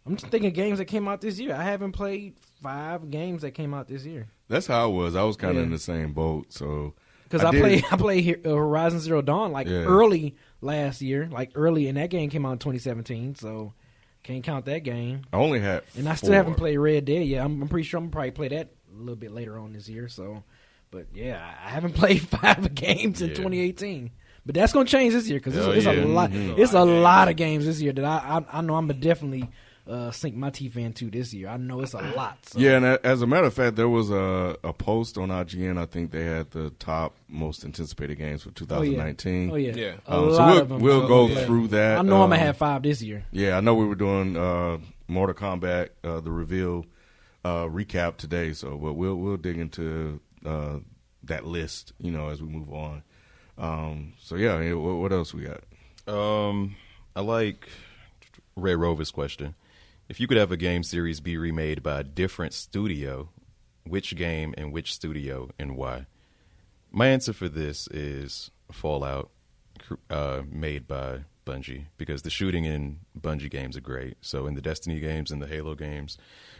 [SPEAKER 3] I'm just thinking games that came out this year. I haven't played 5 games that came out this year.
[SPEAKER 1] That's how I was. I was kind of in the same boat. So
[SPEAKER 3] because I played Horizon Zero Dawn early last year, and that game came out in 2017. So can't count that game.
[SPEAKER 1] I only had 4.
[SPEAKER 3] And I still haven't played Red Dead yet. I'm pretty sure I'm gonna probably play that a little bit later on this year. So, but yeah, I haven't played 5 games in 2018. But that's gonna change this year because it's a lot. It's a lot of games this year that I know I'm gonna definitely sink my teeth into this year. I know it's a lot. So.
[SPEAKER 1] Yeah, and as a matter of fact, there was a post on IGN. I think they had the top most anticipated games for 2019.
[SPEAKER 3] Oh yeah.
[SPEAKER 1] So we'll go through that.
[SPEAKER 3] I know I'm gonna have 5 this year.
[SPEAKER 1] Yeah, I know we were doing Mortal Kombat the reveal recap today. So we'll dig into that list, as we move on. So yeah, what else we got?
[SPEAKER 4] I like Ray Rover's question. If you could have a game series be remade by a different studio, which game and which studio and why? My answer for this is Fallout, made by Bungie, because the shooting in Bungie games are great. So in the Destiny games and the Halo games,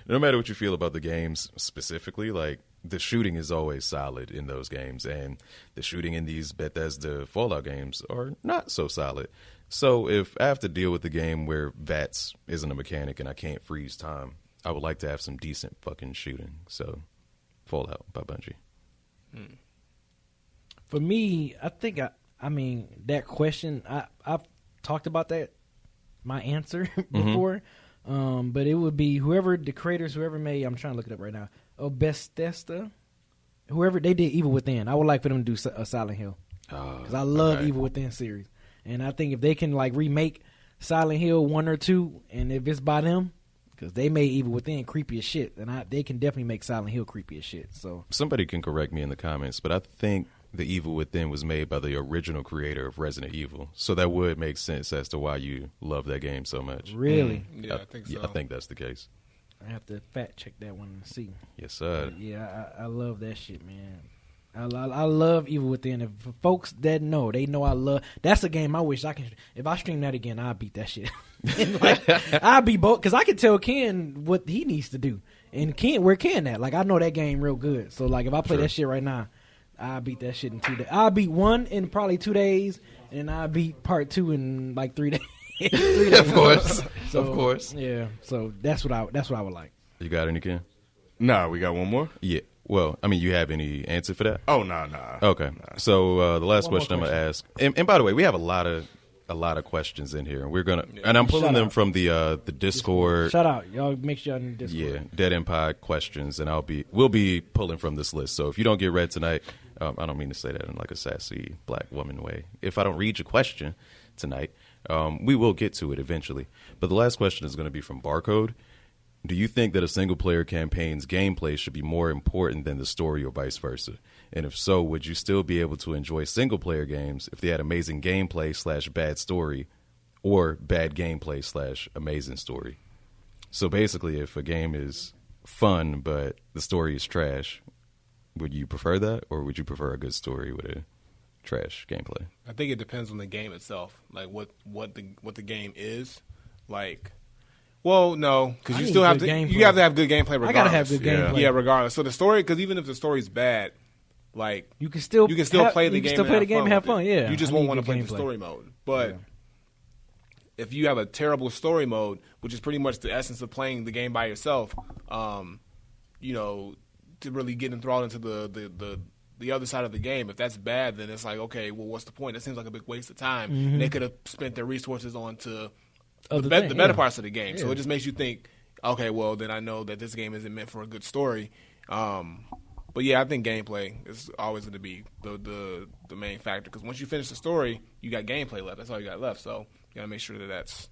[SPEAKER 4] no matter what you feel about the games specifically, like the shooting is always solid in those games, and the shooting in these Bethesda Fallout games are not so solid. So if I have to deal with the game where VATS isn't a mechanic and I can't freeze time, I would like to have some decent fucking shooting. So Fallout by Bungie.
[SPEAKER 3] For me, I think that question, I've talked about that, my answer before, but it would be whoever made, I'm trying to look it up right now, Bethesda, whoever, they did Evil Within. I would like for them to do a Silent Hill because I love Evil Within series. And I think if they can remake Silent Hill 1 or 2, and if it's by them, because they made Evil Within creepy as shit, and they can definitely make Silent Hill creepy as shit. So
[SPEAKER 4] somebody can correct me in the comments, but I think the Evil Within was made by the original creator of Resident Evil, so that would make sense as to why you love that game so much.
[SPEAKER 3] Really?
[SPEAKER 2] Yeah, I think so.
[SPEAKER 4] Yeah, I think that's the case.
[SPEAKER 3] I have to fact check that one and see.
[SPEAKER 4] Yes, sir.
[SPEAKER 3] But yeah, I love that shit, man. I love Evil Within. If folks that know, they know I love. That's a game I wish I can. If I stream that again, I'll beat that shit. I'll be both because I can tell Ken what he needs to do, and where Ken at. I know that game real good. So if I play that shit right now, I'll beat that shit in 2 days. I'll beat 1 in probably 2 days, and I'll beat part 2 in 3 days. 3 days.
[SPEAKER 4] Of course,
[SPEAKER 3] so,
[SPEAKER 4] of course.
[SPEAKER 3] Yeah. So that's what I would like.
[SPEAKER 4] You got any, Ken?
[SPEAKER 1] Nah, we got one more.
[SPEAKER 4] Yeah. Well, you have any answer for that?
[SPEAKER 1] Oh, nah.
[SPEAKER 4] Okay. So the last question I'm gonna ask, and by the way, we have a lot of questions in here, and we're gonna, and I'm pulling them from the Discord.
[SPEAKER 3] Shout out, y'all! Make sure y'all in the Discord.
[SPEAKER 4] Yeah, Dead Empire questions, and we'll be pulling from this list. So if you don't get read tonight, I don't mean to say that in a sassy black woman way. If I don't read your question tonight, we will get to it eventually. But the last question is going to be from Barcode. Do you think that a single-player campaign's gameplay should be more important than the story or vice versa? And if so, would you still be able to enjoy single-player games if they had amazing gameplay / bad story, or bad gameplay / amazing story? So basically, if a game is fun but the story is trash, would you prefer that, or would you prefer a good story with a trash gameplay?
[SPEAKER 2] I think it depends on the game itself, what the game is. Well, no, because you still have to. Gameplay. You have to have good gameplay. Regardless.
[SPEAKER 3] I gotta have good gameplay.
[SPEAKER 2] Yeah, regardless. So the story, because even if the story's bad,
[SPEAKER 3] you can still
[SPEAKER 2] play the game.
[SPEAKER 3] Still play the game and have fun. Yeah,
[SPEAKER 2] you just won't want to play the story mode. But if you have a terrible story mode, which is pretty much the essence of playing the game by yourself, to really get enthralled into the other side of the game. If that's bad, then it's okay, well, what's the point? That seems like a big waste of time. Mm-hmm. And they could have spent their resources on to the better parts of the game. Yeah. So it just makes you think, okay, well, then I know that this game isn't meant for a good story. But yeah, I think gameplay is always going to be the main factor, because once you finish the story, you got gameplay left. That's all you got left. So you got to make sure that that's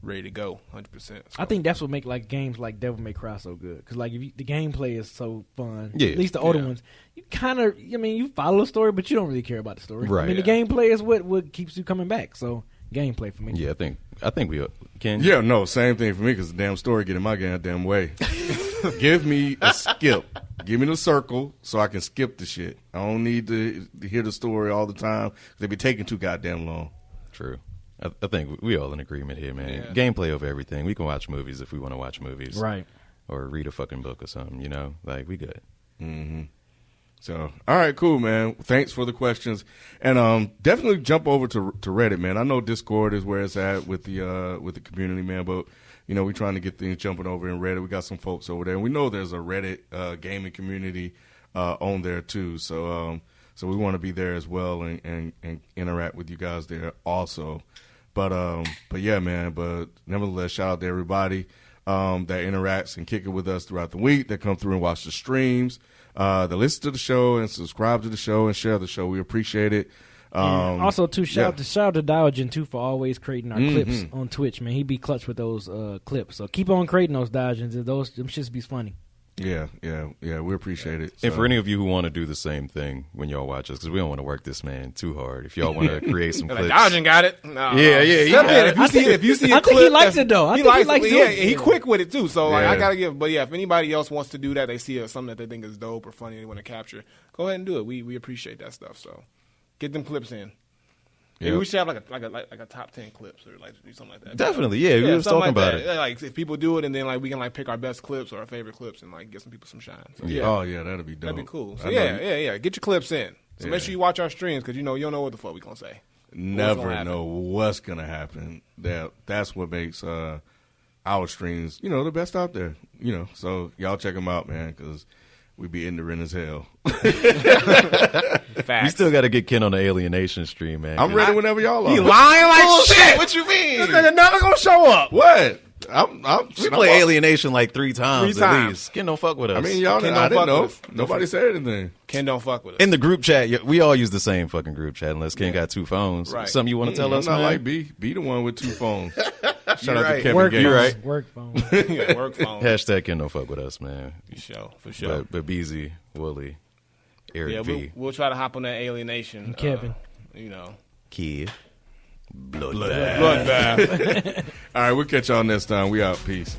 [SPEAKER 2] ready to go 100%. So.
[SPEAKER 3] I think that's what make games like Devil May Cry so good, because if the gameplay is so fun.
[SPEAKER 4] Yeah.
[SPEAKER 3] At least the older ones, you kind of, you follow the story, but you don't really care about the story.
[SPEAKER 4] Right.
[SPEAKER 3] The gameplay is what keeps you coming back. So gameplay for me.
[SPEAKER 4] Yeah, I think we can.
[SPEAKER 1] Yeah, no, same thing for me because the damn story get in my goddamn way. Give me a skip. Give me the circle so I can skip the shit. I don't need to hear the story all the time. They be taking too goddamn long.
[SPEAKER 4] True. I think we all in agreement here, man. Yeah. Gameplay over everything. We can watch movies if we want to watch movies.
[SPEAKER 3] Right.
[SPEAKER 4] Or read a fucking book or something, you know? Like, we good.
[SPEAKER 1] Mm-hmm. So, all right, cool, man. Thanks for the questions. And definitely jump over to Reddit, man. I know Discord is where it's at with the community, man, but you know, we're trying to get things jumping over in Reddit. We got some folks over there. And we know there's a Reddit gaming community on there too. So we want to be there as well and interact with you guys there also. But yeah, man. But nevertheless, shout out to everybody that interacts and kick it with us throughout the week, that come through and watch the streams, that listen to the show and subscribe to the show and share the show. We appreciate it.
[SPEAKER 3] Also, too, shout out to Diogen too for always creating our clips on Twitch, man. He be clutch with those clips. So keep on creating those Diogens. Them shits be funny.
[SPEAKER 1] Yeah. We appreciate it. So.
[SPEAKER 4] And for any of you who want to do the same thing when y'all watch us, because we don't want to work this man too hard. If y'all want to create some clips,
[SPEAKER 2] Diogen got it. No.
[SPEAKER 4] Yeah.
[SPEAKER 2] If you see,
[SPEAKER 3] I think he likes it though. He likes it.
[SPEAKER 2] Yeah, he quick with it too. So like, I gotta give. But yeah, if anybody else wants to do that, they see something that they think is dope or funny, they want to capture, go ahead and do it. We appreciate that stuff. So get them clips in. Maybe we should have like a top 10 clips or like do something like that.
[SPEAKER 4] Definitely, yeah. We were talking
[SPEAKER 2] like
[SPEAKER 4] about
[SPEAKER 2] it. Like if people do it, and then like we can like pick our best clips or our favorite clips and like get some people some shine. So,
[SPEAKER 1] Oh yeah, that'd be dope.
[SPEAKER 2] That'd be cool. So yeah. Get your clips in. So make sure you watch our streams because you don't know what the fuck we gonna say.
[SPEAKER 1] Never know what's gonna happen. That's what makes our streams, the best out there. So y'all check them out, man, because we be ignorant as hell.
[SPEAKER 2] Facts.
[SPEAKER 4] We still got to get Ken on the Alienation stream, man.
[SPEAKER 1] I'm ready whenever y'all are.
[SPEAKER 2] He lying like shit.
[SPEAKER 4] What you mean?
[SPEAKER 2] This nigga never gonna show up.
[SPEAKER 1] What?
[SPEAKER 4] We play Alienation like 3 times at least. Ken don't fuck with us.
[SPEAKER 1] I mean, y'all I didn't know. Nobody said anything.
[SPEAKER 2] Ken don't fuck with us.
[SPEAKER 4] In the group chat, we all use the same fucking group chat unless Ken got 2 phones.
[SPEAKER 2] Right.
[SPEAKER 4] Something you want to tell us,
[SPEAKER 1] I'm not
[SPEAKER 4] man?
[SPEAKER 1] like B. Be the one with 2 phones. Shout out
[SPEAKER 4] right.
[SPEAKER 1] to Kevin
[SPEAKER 3] Work
[SPEAKER 1] Gates.
[SPEAKER 3] phone.
[SPEAKER 4] right.
[SPEAKER 3] Work phone.
[SPEAKER 2] Yeah, work phone.
[SPEAKER 4] Hashtag Ken don't fuck with us, man.
[SPEAKER 2] For sure.
[SPEAKER 4] But Beezy, Woolly, Eric V.
[SPEAKER 2] We'll try to hop on that Alienation.
[SPEAKER 3] And Kevin.
[SPEAKER 4] Kid.
[SPEAKER 2] Bloodbath.
[SPEAKER 1] All right, we'll catch y'all next time. We out. Peace.